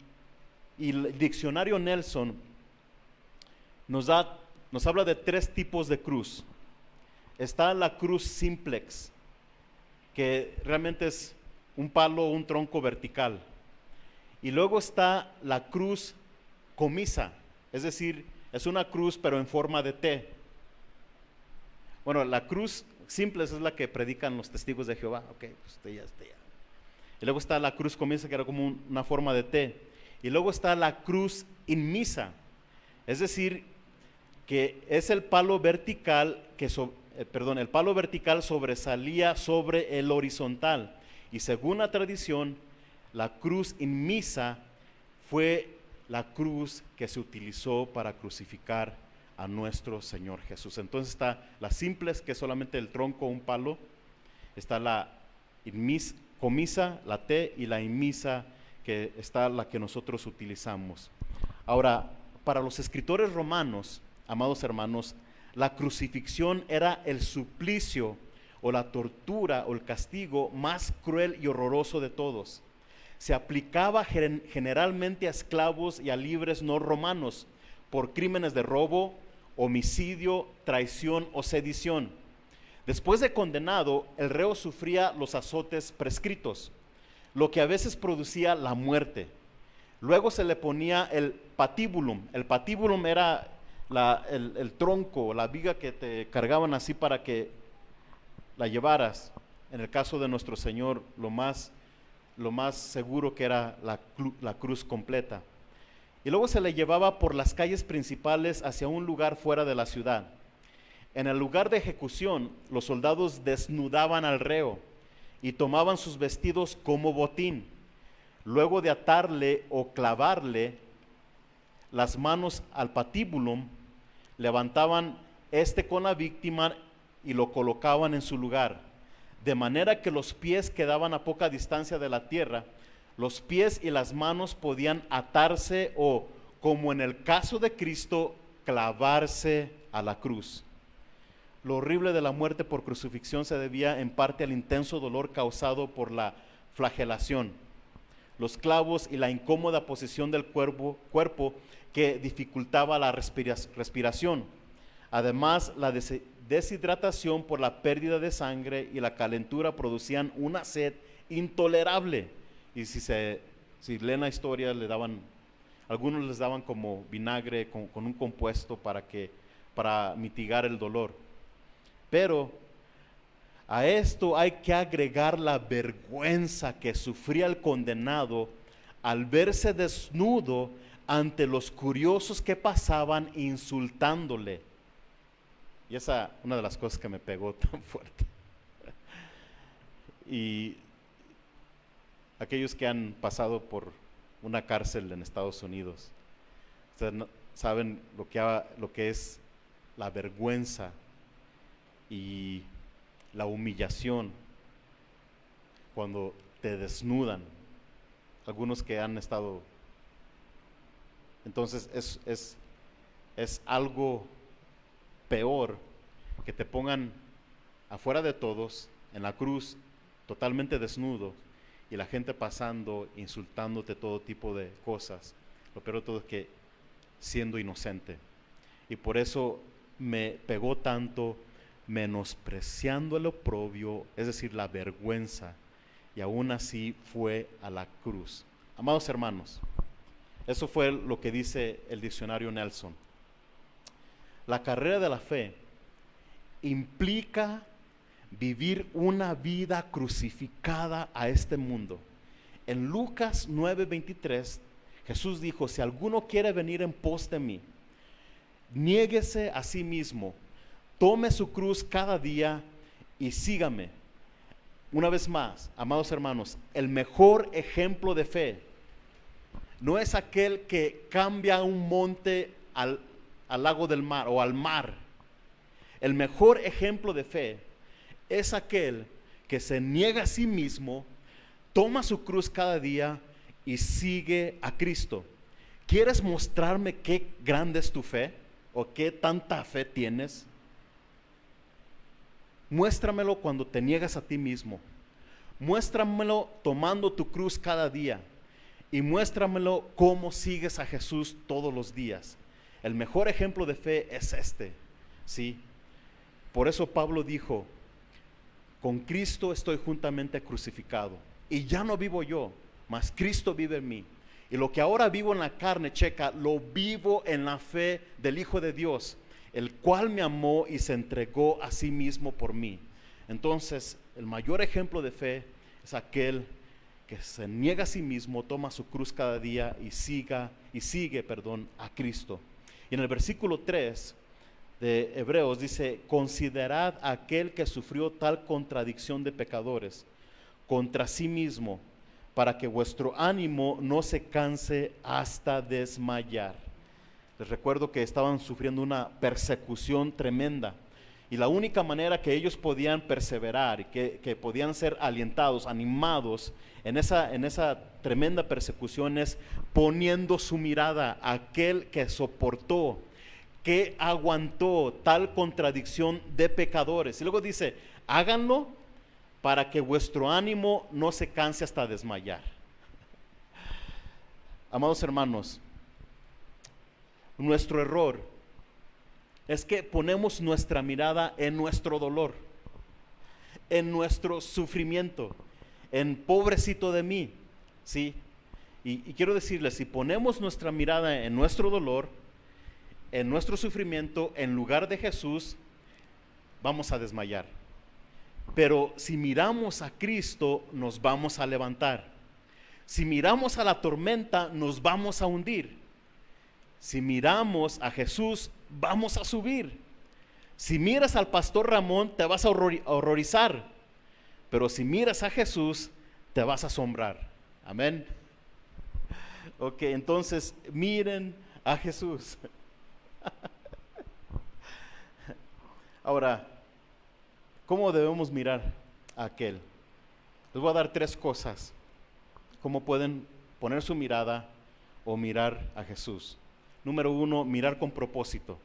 el diccionario Nelson nos habla de 3 tipos de cruz. Está la cruz simplex, que realmente es un palo o un tronco vertical. Y luego está la cruz comisa, es decir, es una cruz pero en forma de T. Bueno, la cruz simplex es la que predican los testigos de Jehová. Ok, pues ya. Y luego está la cruz comisa, que era como una forma de T. Y luego está la cruz inmisa, es decir, que es el palo vertical el palo vertical sobresalía sobre el horizontal. Y según la tradición, la cruz inmisa fue la cruz que se utilizó para crucificar a nuestro Señor Jesús. Entonces está la simple, que es solamente el tronco o un palo. Está la comisa, la T, y la inmisa, que está la que nosotros utilizamos. Ahora, para los escritores romanos, amados hermanos, la crucifixión era el suplicio o la tortura o el castigo más cruel y horroroso de todos. Se aplicaba generalmente a esclavos y a libres no romanos por crímenes de robo, homicidio, traición o sedición. Después de condenado, el reo sufría los azotes prescritos, lo que a veces producía la muerte. Luego se le ponía el patibulum. El patibulum era el tronco, la viga que te cargaban así para que la llevaras. En el caso de nuestro Señor, lo más seguro que era la cruz completa. Y luego se le llevaba por las calles principales hacia un lugar fuera de la ciudad. En el lugar de ejecución, los soldados desnudaban al reo y tomaban sus vestidos como botín. Luego de atarle o clavarle las manos al patíbulum, levantaban con la víctima y lo colocaban en su lugar, de manera que los pies quedaban a poca distancia de la tierra. Los pies y las manos podían atarse o, como en el caso de Cristo, clavarse a la cruz. Lo horrible de la muerte por crucifixión se debía en parte al intenso dolor causado por la flagelación, los clavos y la incómoda posición del cuerpo que dificultaba la respiración. Además, la deshidratación por la pérdida de sangre y la calentura producían una sed intolerable. Y si leen la historia, algunos les daban como vinagre con un compuesto para mitigar el dolor. Pero a esto hay que agregar la vergüenza que sufría el condenado al verse desnudo ante los curiosos que pasaban insultándole. Y esa una de las cosas que me pegó tan fuerte. Y aquellos que han pasado por una cárcel en Estados Unidos, ustedes saben lo que es la vergüenza y la humillación cuando te desnudan. Algunos que han estado. Entonces es algo peor que te pongan afuera de todos, en la cruz, totalmente desnudo, y la gente pasando, insultándote todo tipo de cosas. Lo peor de todo es que siendo inocente. Y por eso me pegó tanto, menospreciando el oprobio, es decir, la vergüenza, y aún así fue a la cruz. Amados hermanos, eso fue lo que dice el diccionario Nelson. La carrera de la fe implica vivir una vida crucificada a este mundo. En Lucas 9:23, Jesús dijo: si alguno quiere venir en pos de mí, niéguese a sí mismo, tome su cruz cada día y sígame. Una vez más, amados hermanos, el mejor ejemplo de fe no es aquel que cambia un monte al lago del mar o al mar. El mejor ejemplo de fe es aquel que se niega a sí mismo, toma su cruz cada día y sigue a Cristo. ¿Quieres mostrarme qué grande es tu fe o qué tanta fe tienes? Muéstramelo cuando te niegas a ti mismo. Muéstramelo tomando tu cruz cada día. Y muéstramelo cómo sigues a Jesús todos los días. El mejor ejemplo de fe es este, ¿sí? Por eso Pablo dijo: con Cristo estoy juntamente crucificado, y ya no vivo yo, mas Cristo vive en mí. Y lo que ahora vivo en la carne, checa, lo vivo en la fe del Hijo de Dios, el cual me amó y se entregó a sí mismo por mí. Entonces, el mayor ejemplo de fe es aquel que se niega a sí mismo, toma su cruz cada día y sigue a Cristo. Y en el versículo 3 de Hebreos dice: considerad a aquel que sufrió tal contradicción de pecadores contra sí mismo, para que vuestro ánimo no se canse hasta desmayar. Les recuerdo que estaban sufriendo una persecución tremenda, y la única manera que ellos podían perseverar y que podían ser alientados, animados en esa tremenda persecución, es poniendo su mirada a aquel que soportó, que aguantó tal contradicción de pecadores. Y luego dice: háganlo para que vuestro ánimo no se canse hasta desmayar. Amados hermanos, nuestro error es que ponemos nuestra mirada en nuestro dolor, en nuestro sufrimiento, en pobrecito de mí, ¿sí? Y quiero decirles, si ponemos nuestra mirada en nuestro dolor, en nuestro sufrimiento, en lugar de Jesús, vamos a desmayar. Pero si miramos a Cristo, nos vamos a levantar. Si miramos a la tormenta, nos vamos a hundir. Si miramos a Jesús, vamos a subir. Si miras al pastor Ramón, te vas a horrorizar. Pero si miras a Jesús, te vas a asombrar. Amén. Ok, entonces miren a Jesús. Ahora, ¿cómo debemos mirar a aquel? Les voy a dar 3 cosas. ¿Cómo pueden poner su mirada o mirar a Jesús? Número 1, mirar con propósito,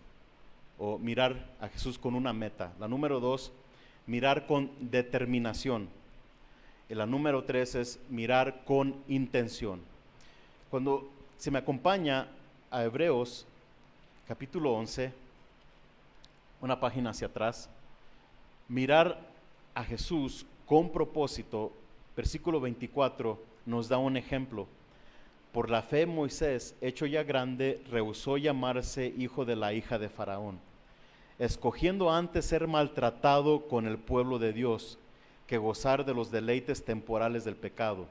o mirar a Jesús con una meta. La número 2, mirar con determinación. Y la número 3 es mirar con intención. Cuando se me acompaña a Hebreos capítulo 11, una página hacia atrás, mirar a Jesús con propósito, versículo 24 nos da un ejemplo. Por la fe Moisés, hecho ya grande, rehusó llamarse hijo de la hija de Faraón, escogiendo antes ser maltratado con el pueblo de Dios, que gozar de los deleites temporales del pecado,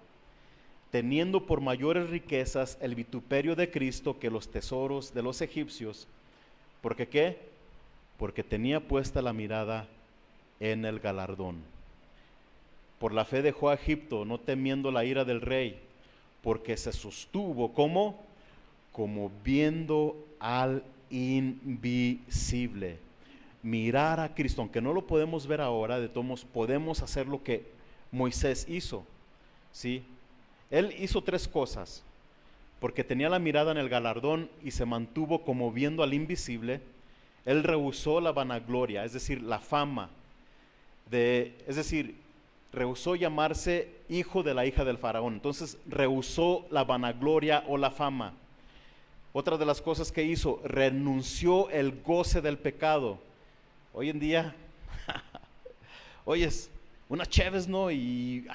teniendo por mayores riquezas el vituperio de Cristo que los tesoros de los egipcios. ¿Porque qué? Porque tenía puesta la mirada en el galardón. Por la fe dejó a Egipto, no temiendo la ira del rey, porque se sostuvo como viendo al invisible. Mirar a Cristo, aunque no lo podemos ver ahora, de todos modos podemos hacer lo que Moisés hizo, ¿sí? Él hizo 3 cosas, porque tenía la mirada en el galardón y se mantuvo como viendo al invisible. Él rehusó la vanagloria, es decir, la fama, rehusó llamarse hijo de la hija del faraón. Entonces rehusó la vanagloria o la fama. Otra de las cosas que hizo, renunció el goce del pecado. Hoy en día, oyes, unas cheves, ¿no? Y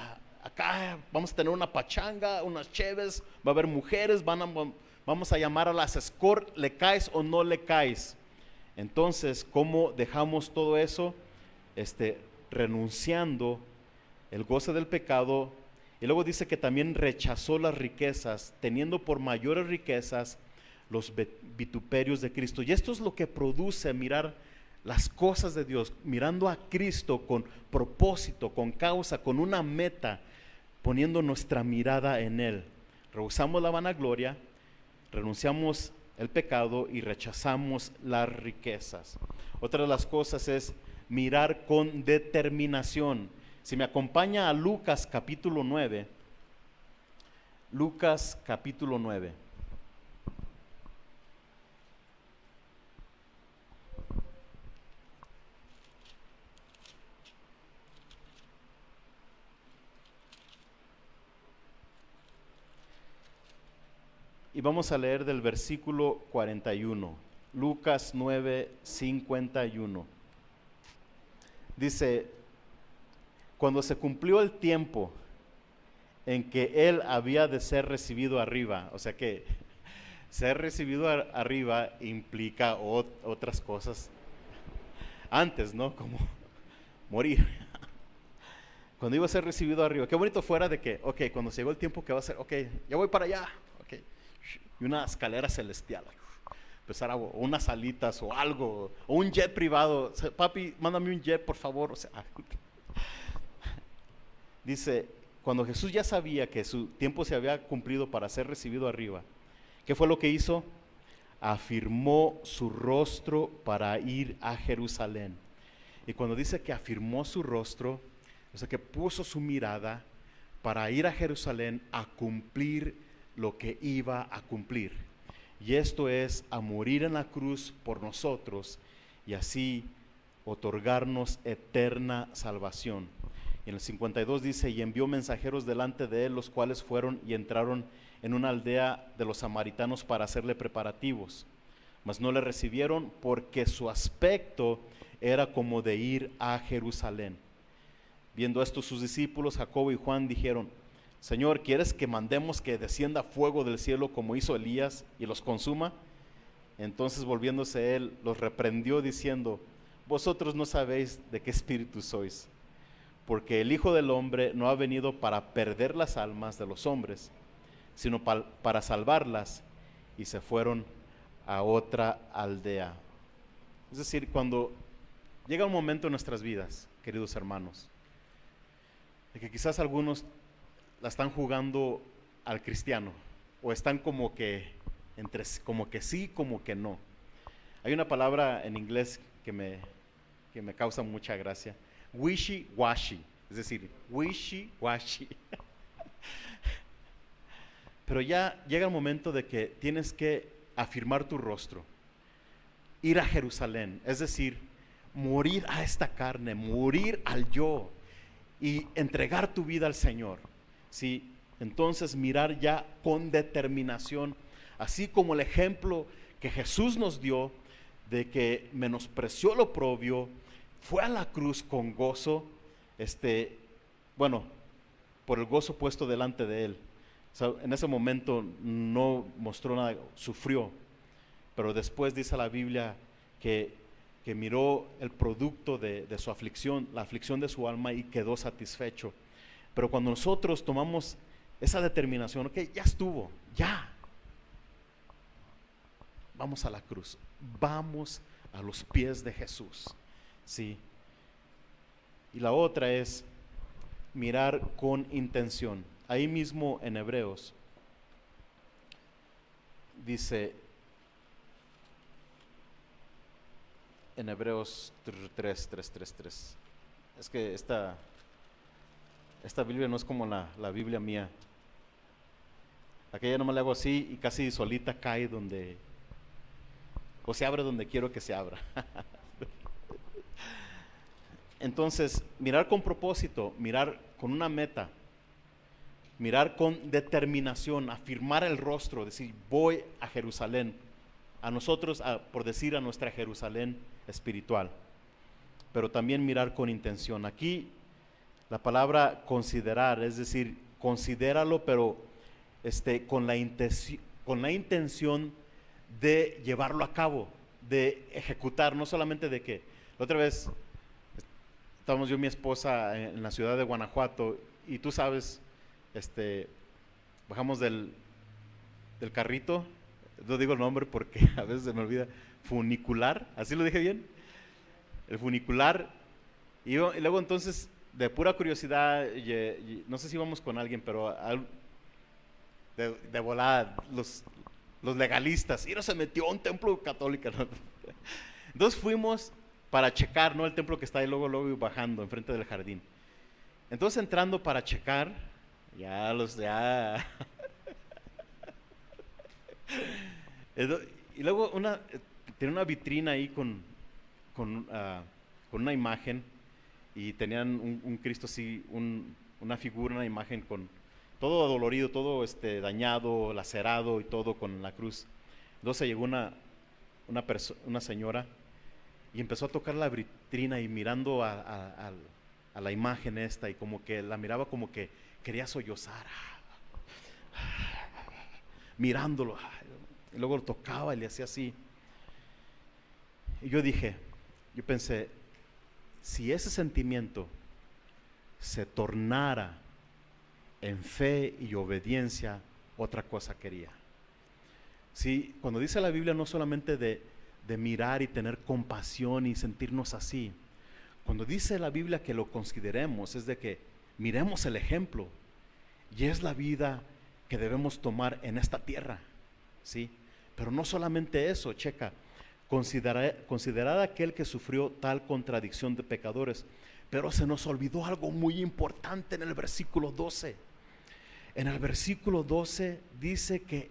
acá vamos a tener una pachanga, unas cheves, va a haber mujeres, vamos a llamar a las escort, ¿le caes o no le caes? Entonces, ¿cómo dejamos todo eso? Renunciando el goce del pecado. Y luego dice que también rechazó las riquezas, teniendo por mayores riquezas los vituperios de Cristo. Y esto es lo que produce mirar las cosas de Dios, mirando a Cristo con propósito, con causa, con una meta, poniendo nuestra mirada en Él. Rehusamos la vanagloria, renunciamos el pecado y rechazamos las riquezas. Otra de las cosas es mirar con determinación. Si me acompaña a Lucas capítulo 9, Lucas capítulo 9. Y vamos a leer del versículo 41, Lucas 9, 51. Dice, cuando se cumplió el tiempo en que él había de ser recibido arriba, o sea que ser recibido arriba implica otras cosas antes, ¿no? Como morir. Cuando iba a ser recibido arriba, qué bonito fuera de que, ok, cuando llegó el tiempo que va a ser, ok, ya voy para allá, ok, y una escalera celestial, empezar a, o unas alitas o algo, o un jet privado, papi, mándame un jet por favor, o sea, dice, cuando Jesús ya sabía que su tiempo se había cumplido para ser recibido arriba, ¿qué fue lo que hizo? Afirmó su rostro para ir a Jerusalén. Y cuando dice que afirmó su rostro, o sea que puso su mirada para ir a Jerusalén a cumplir lo que iba a cumplir. Y esto es a morir en la cruz por nosotros y así otorgarnos eterna salvación. Y en el 52 dice, y envió mensajeros delante de él, los cuales fueron y entraron en una aldea de los samaritanos para hacerle preparativos. Mas no le recibieron porque su aspecto era como de ir a Jerusalén. Viendo esto sus discípulos, Jacobo y Juan, dijeron, Señor, ¿quieres que mandemos que descienda fuego del cielo como hizo Elías y los consuma? Entonces volviéndose él, los reprendió diciendo, vosotros no sabéis de qué espíritu sois, porque el Hijo del Hombre no ha venido para perder las almas de los hombres, sino para salvarlas. Y se fueron a otra aldea. Es decir, cuando llega un momento en nuestras vidas, queridos hermanos, de que quizás algunos la están jugando al cristiano, o están como que sí, como que no. Hay una palabra en inglés que me causa mucha gracia, wishy-washy, es decir, wishy-washy. Pero ya llega el momento de que tienes que afirmar tu rostro, ir a Jerusalén, es decir, morir a esta carne, morir al yo y entregar tu vida al Señor. ¿Sí? Entonces mirar ya con determinación, así como el ejemplo que Jesús nos dio de que menospreció lo oprobio, fue a la cruz con gozo, por el gozo puesto delante de él. O sea, en ese momento no mostró nada, sufrió, pero después dice la Biblia que miró el producto de su aflicción, la aflicción de su alma, y quedó satisfecho. Pero cuando nosotros tomamos esa determinación, ok, ya estuvo, ya, vamos a la cruz, vamos a los pies de Jesús, ¿sí? Y la otra es mirar con intención. Ahí mismo en Hebreos dice, en Hebreos 3. Es que esta Biblia no es como la Biblia mía. Aquella nomás le hago así y casi solita cae donde, o se abre donde quiero que se abra. Entonces, mirar con propósito, mirar con una meta, mirar con determinación, afirmar el rostro, decir, voy a Jerusalén, a nosotros, por decir, a nuestra Jerusalén espiritual, pero también mirar con intención. Aquí la palabra considerar, es decir, considéralo, pero con la intención de llevarlo a cabo, de ejecutar, no solamente de que, la otra vez estábamos yo y mi esposa en la ciudad de Guanajuato, y tú sabes, bajamos del carrito, no digo el nombre porque a veces se me olvida, funicular, ¿así lo dije bien? El funicular, y luego entonces, de pura curiosidad, no sé si íbamos con alguien, pero de volada, los legalistas, y no se metió a un templo católico, ¿no? Entonces fuimos para checar, ¿no? El templo que está ahí luego bajando, enfrente del jardín. Entonces entrando para checar, ya. Y luego tiene una vitrina ahí con una imagen, y tenían un Cristo así, una figura, una imagen con todo adolorido, todo dañado, lacerado y todo con la cruz. Entonces llegó una señora y empezó a tocar la vitrina y mirando a la imagen esta, y como que la miraba como que quería sollozar, mirándolo, y luego lo tocaba y le hacía así. Y yo pensé, si ese sentimiento se tornara en fe y obediencia, otra cosa quería. Sí, cuando dice la Biblia, no solamente de mirar y tener compasión y sentirnos así. Cuando dice la Biblia que lo consideremos, es de que miremos el ejemplo, y es la vida que debemos tomar en esta tierra, ¿sí? Pero no solamente eso, checa, considerad aquel que sufrió tal contradicción de pecadores, pero se nos olvidó algo muy importante en el versículo 12. En el versículo 12 dice que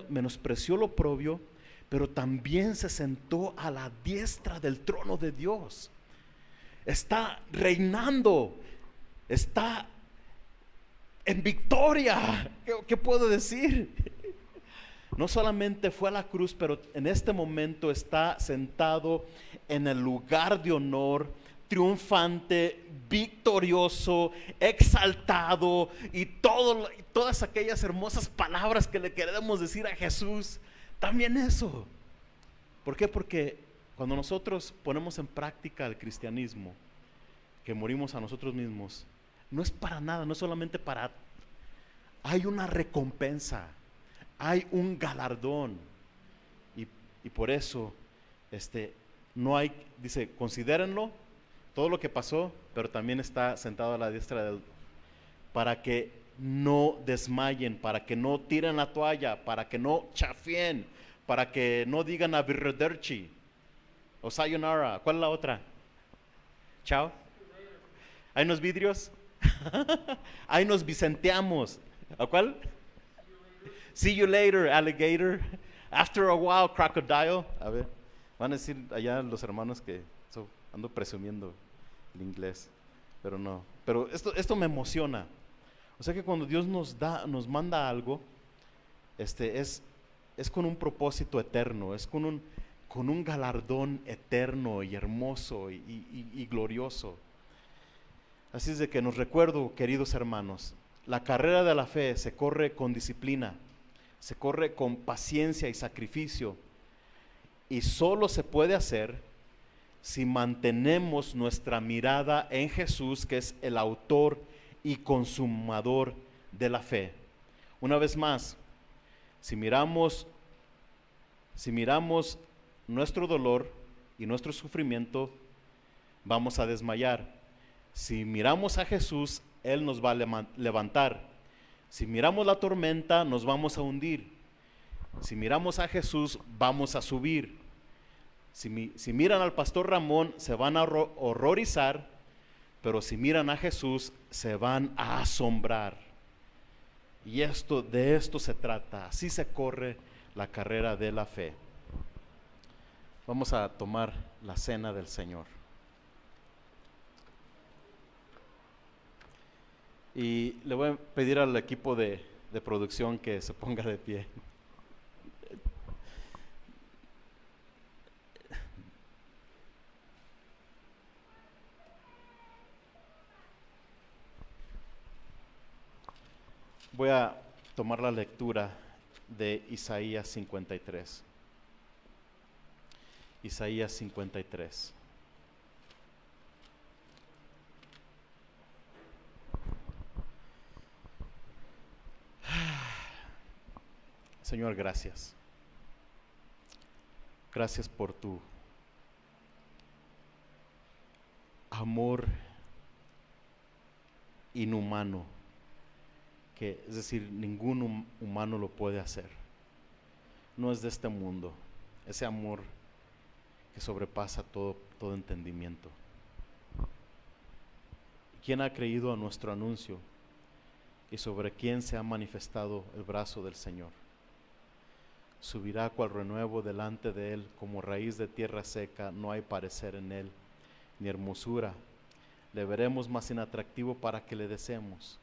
menospreció lo oprobio, pero también se sentó a la diestra del trono de Dios. Está reinando, está en victoria. ¿Qué puedo decir? No solamente fue a la cruz, pero en este momento está sentado en el lugar de honor, triunfante, victorioso, exaltado, y todas aquellas hermosas palabras que le queremos decir a Jesús. También eso. ¿Por qué? Porque cuando nosotros ponemos en práctica el cristianismo, que morimos a nosotros mismos, no es para nada, no es solamente para... Hay una recompensa, hay un galardón, y por eso no hay, dice, considérenlo, todo lo que pasó, pero también está sentado a la diestra para que no desmayen, para que no tiren la toalla, para que no chafeen, para que no digan arrivederci o sayonara. ¿Cuál es la otra? Chao. ¿Hay unos vidrios? Ahí nos vicenteamos. ¿A cuál? See you later, alligator. After a while, crocodile. A ver, van a decir allá los hermanos que ando presumiendo el inglés, pero no. Pero esto me emociona. O sea que cuando Dios nos manda algo, es con un propósito eterno, es con un galardón eterno y hermoso y glorioso. Así es de que nos recuerdo, queridos hermanos, la carrera de la fe se corre con disciplina, se corre con paciencia y sacrificio, y solo se puede hacer si mantenemos nuestra mirada en Jesús, que es el autor y consumador de la fe. Una vez más, si miramos nuestro dolor y nuestro sufrimiento, vamos a desmayar. Si miramos a Jesús, Él nos va a levantar. Si miramos la tormenta, nos vamos a hundir. Si miramos a Jesús, vamos a subir. Si miran al pastor Ramón, se van a horrorizar, pero si miran a Jesús, se van a asombrar. Y de esto se trata. Así se corre la carrera de la fe. Vamos a tomar la cena del Señor. Y le voy a pedir al equipo de producción que se ponga de pie. Voy a tomar la lectura de Isaías 53. Isaías 53. Señor, gracias. Gracias por tu amor inhumano, es decir, ningún humano lo puede hacer. No es de este mundo. Ese amor que sobrepasa todo entendimiento. ¿Quién ha creído a nuestro anuncio? Y sobre quién se ha manifestado el brazo del Señor. Subirá cual renuevo delante de él, como raíz de tierra seca, no hay parecer en él, ni hermosura. Le veremos más inatractivo para que le deseemos.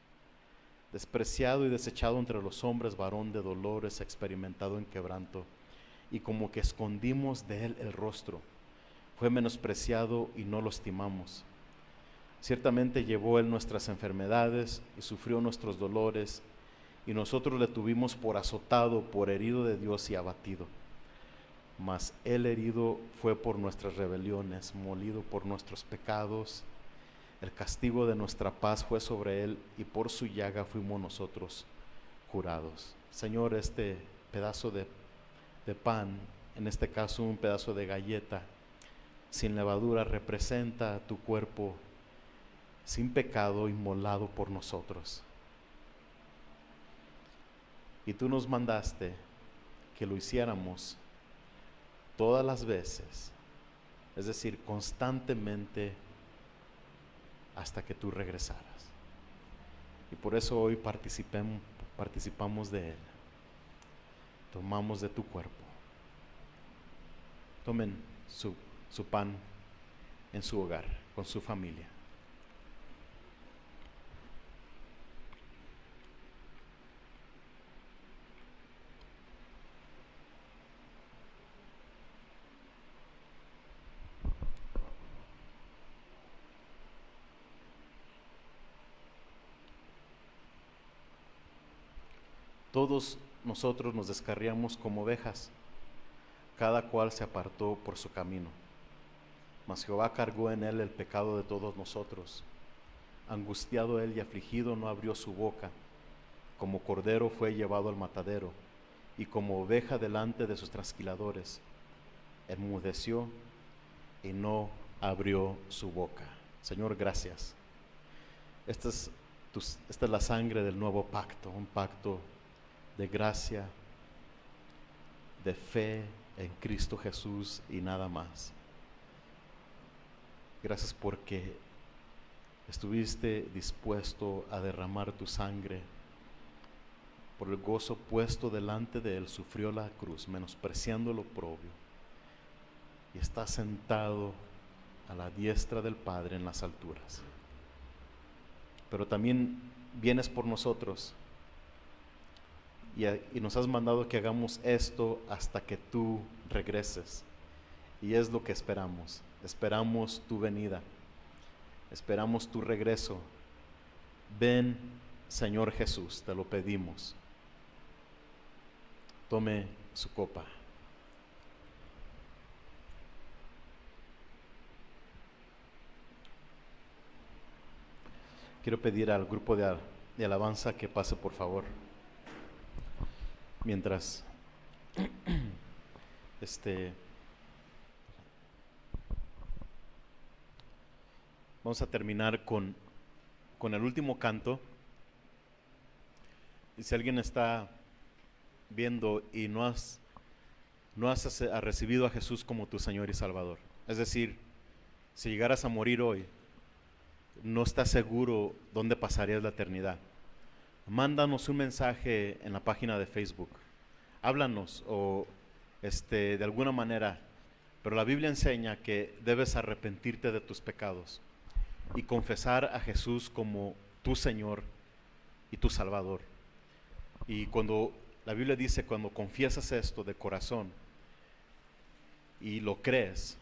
Despreciado y desechado entre los hombres, varón de dolores, experimentado en quebranto, y como que escondimos de él el rostro. Fue menospreciado y no lo estimamos. Ciertamente llevó él nuestras enfermedades y sufrió nuestros dolores, y nosotros le tuvimos por azotado, por herido de Dios y abatido. Mas él herido fue por nuestras rebeliones, molido por nuestros pecados. El castigo de nuestra paz fue sobre él, y por su llaga fuimos nosotros curados. Señor, este pedazo de pan, en este caso un pedazo de galleta sin levadura, representa tu cuerpo sin pecado, inmolado por nosotros. Y tú nos mandaste que lo hiciéramos todas las veces, es decir, constantemente, hasta que tú regresaras. Y por eso hoy participamos de él. Tomamos de tu cuerpo. Tomen su pan en su hogar, con su familia. Todos nosotros nos descarriamos como ovejas, cada cual se apartó por su camino. Mas Jehová cargó en él el pecado de todos nosotros. Angustiado él y afligido, no abrió su boca. Como cordero fue llevado al matadero, y como oveja delante de sus trasquiladores. Enmudeció y no abrió su boca. Señor, gracias. Esta es la sangre del nuevo pacto, un pacto de gracia, de fe en Cristo Jesús y nada más. Gracias porque estuviste dispuesto a derramar tu sangre. Por el gozo puesto delante de él, sufrió la cruz, menospreciando lo oprobio, y está sentado a la diestra del Padre en las alturas. Pero también vienes por nosotros y nos has mandado que hagamos esto hasta que tú regreses. Y es lo que esperamos. Esperamos tu venida. Esperamos tu regreso. Ven, Señor Jesús, te lo pedimos. Tome su copa. Quiero pedir al grupo de alabanza que pase, por favor. Mientras Vamos a terminar con el último canto. Y si alguien está viendo y no has recibido a Jesús como tu Señor y Salvador, es decir, si llegaras a morir hoy, no estás seguro dónde pasarías la eternidad, mándanos un mensaje en la página de Facebook, háblanos o de alguna manera, pero la Biblia enseña que debes arrepentirte de tus pecados y confesar a Jesús como tu Señor y tu Salvador. Y cuando la Biblia dice, cuando confiesas esto de corazón y lo crees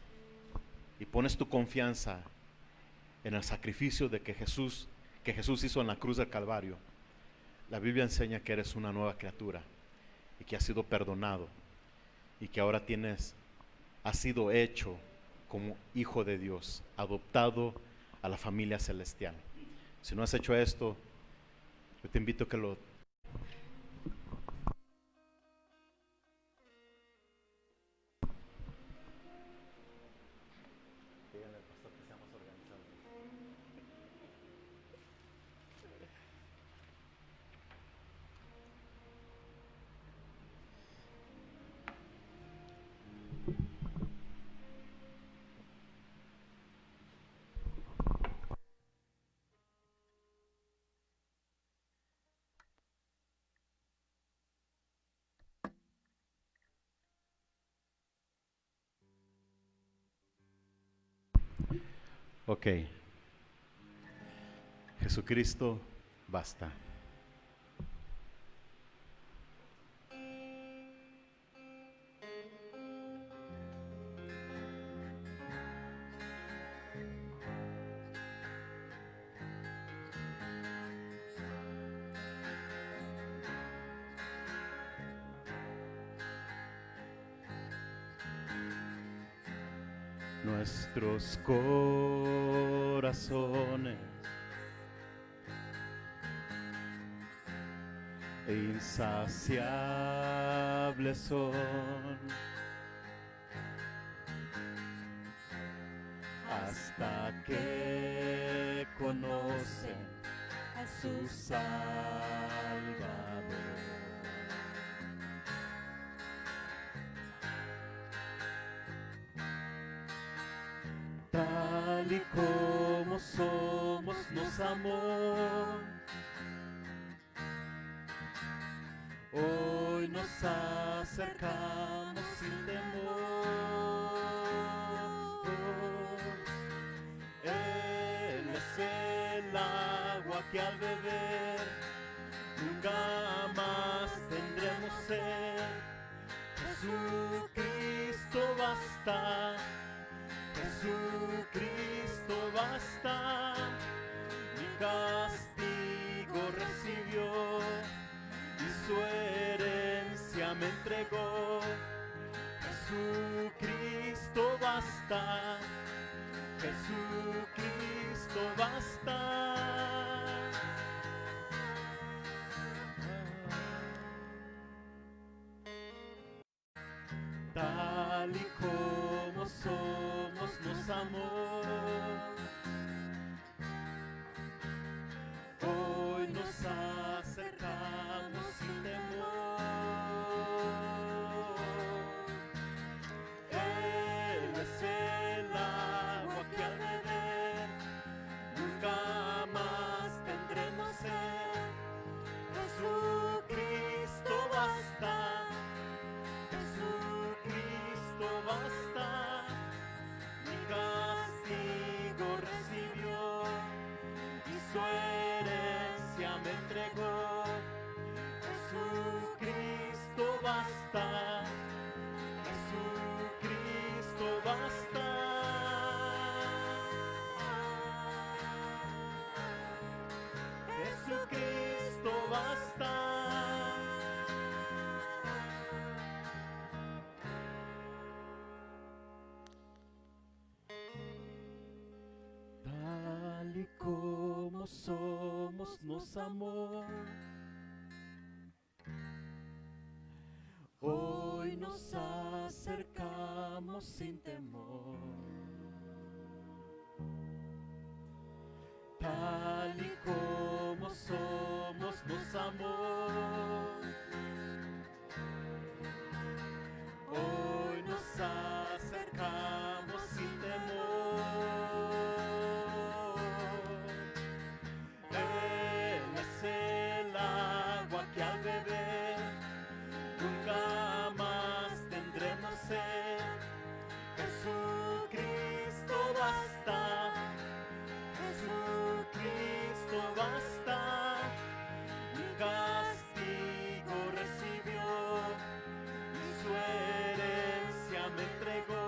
y pones tu confianza en el sacrificio que Jesús hizo en la cruz del Calvario, la Biblia enseña que eres una nueva criatura y que has sido perdonado y que ahora has sido hecho como hijo de Dios, adoptado a la familia celestial. Si no has hecho esto, yo te invito a que lo Ok. Jesucristo, basta. Nuestros corazones insaciables son hasta que conocen a su Salvador. Tal y como somos nos amó, hoy nos acercamos sin temor. Él es el agua que al beber nunca más tendremos sed. Jesucristo basta, Jesucristo basta, mi castigo recibió y su herencia me entregó. Jesucristo basta, Jesucristo basta. Tal y como somos nos amó, hoy nos acercamos sin temor. Él es el agua que al beber nunca más tendremos sed. Jesucristo basta, Jesucristo basta, mi castigo recibió y su herencia me entregó. Jesucristo basta, Jesucristo basta. Jesucristo basta. Tal y como somos nos amó, hoy nos acercamos sin temor. tal y como somos nos amó. Hoy nos acercamos sin temor. Él es el agua que al beber nunca más tendremos sed. Jesucristo basta, Jesucristo basta. Mi castigo recibió y su herencia me entregó.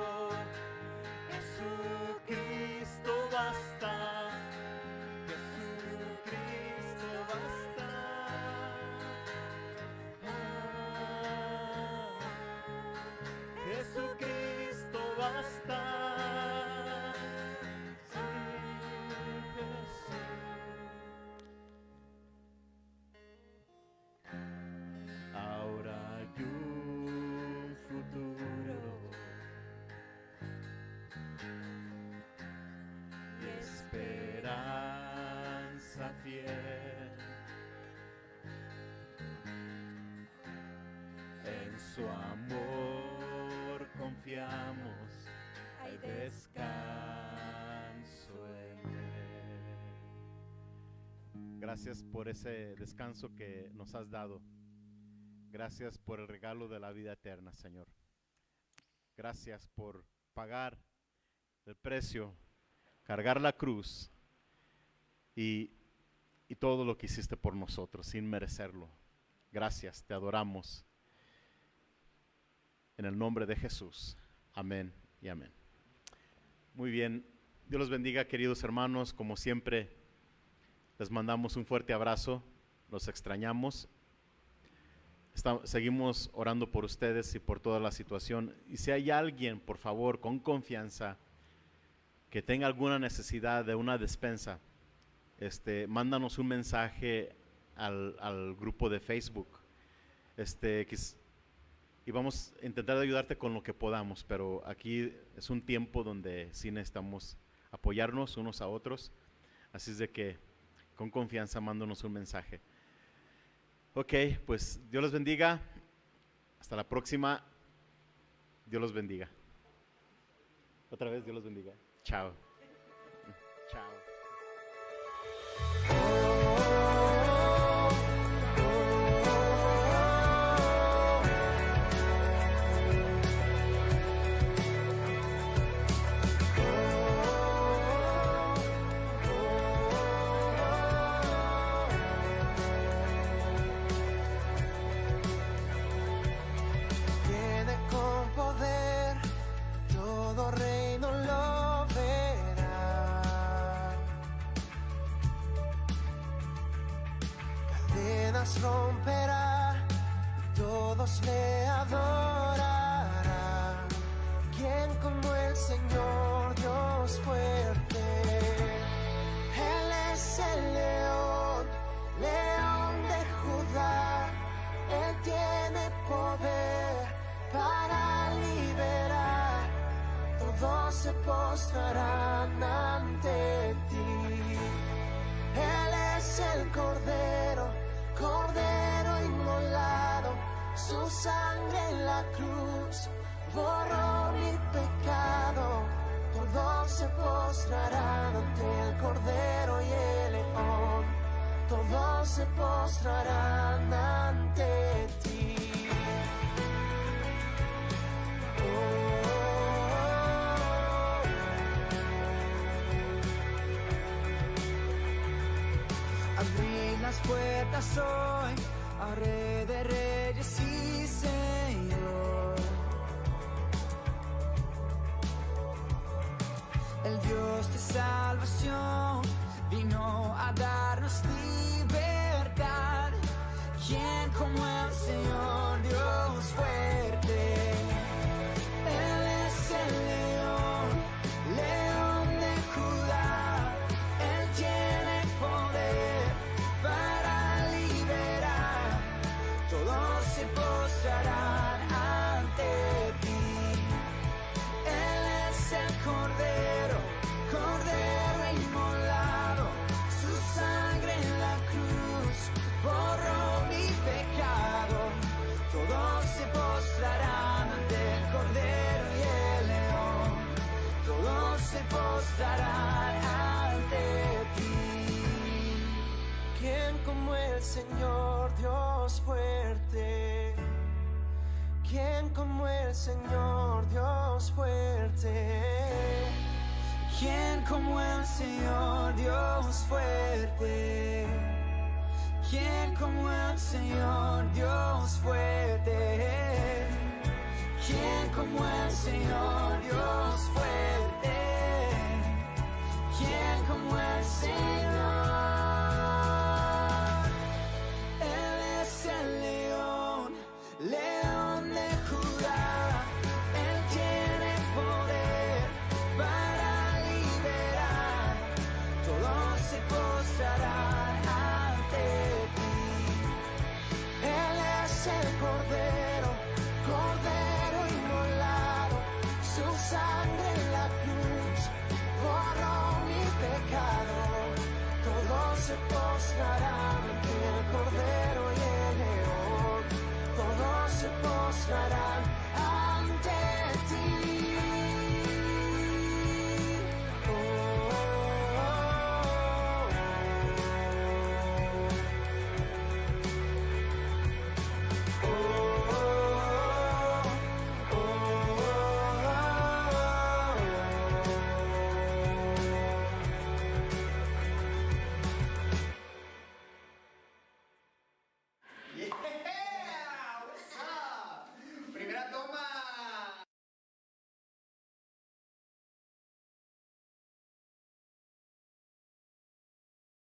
Jesucristo basta, Jesucristo basta. Jesucristo basta. Sí, Jesús. Ahora hay un futuro y esperanza fiel. En su amor confiamos, hay descanso en él. Gracias por ese descanso que nos has dado. Gracias por el regalo de la vida eterna, Señor. Gracias por pagar el precio, cargar la cruz y todo lo que hiciste por nosotros sin merecerlo. Gracias, te adoramos. En el nombre de Jesús. Amén y amén. Muy bien. Dios los bendiga, queridos hermanos. Como siempre, les mandamos un fuerte abrazo. Los extrañamos. Seguimos orando por ustedes y por toda la situación. Y si hay alguien, por favor, con confianza, que tenga alguna necesidad de una despensa, mándanos un mensaje al grupo de Facebook. Y vamos a intentar ayudarte con lo que podamos, pero aquí es un tiempo donde sí necesitamos apoyarnos unos a otros. Así es de que con confianza mándanos un mensaje. Ok, pues Dios los bendiga. Hasta la próxima. Dios los bendiga. Otra vez, Dios los bendiga. Chao. Chao. Viene con poder, todo reino lo verá. Cadenas romperá y todos le adorarán. ¿Quién como el Señor, Dios fuerte? Él es el león, león de Judá. Él tiene poder para liberar. Todos se postrarán ante ti. Él es el Cordero, Cordero inmolado. Su sangre en la cruz borró mi pecado. Todos se postrarán ante el Cordero y el León. Todos se postrarán ante ti. Abrí las puertas hoy a Rey de Reyes y Señor. El Dios de salvación vino a darnos libertad. ¿Quién como el Señor, Dios fuerte? Él es el león, león de Judá. Él tiene poder para liberar. Todos se postrarán ante ti. Él es el Cordero, Cordero inmolado. ¿Quién como el Señor Dios fuerte? ¿Quién como el Señor Dios fuerte? ¿Quién como el Señor Dios fuerte?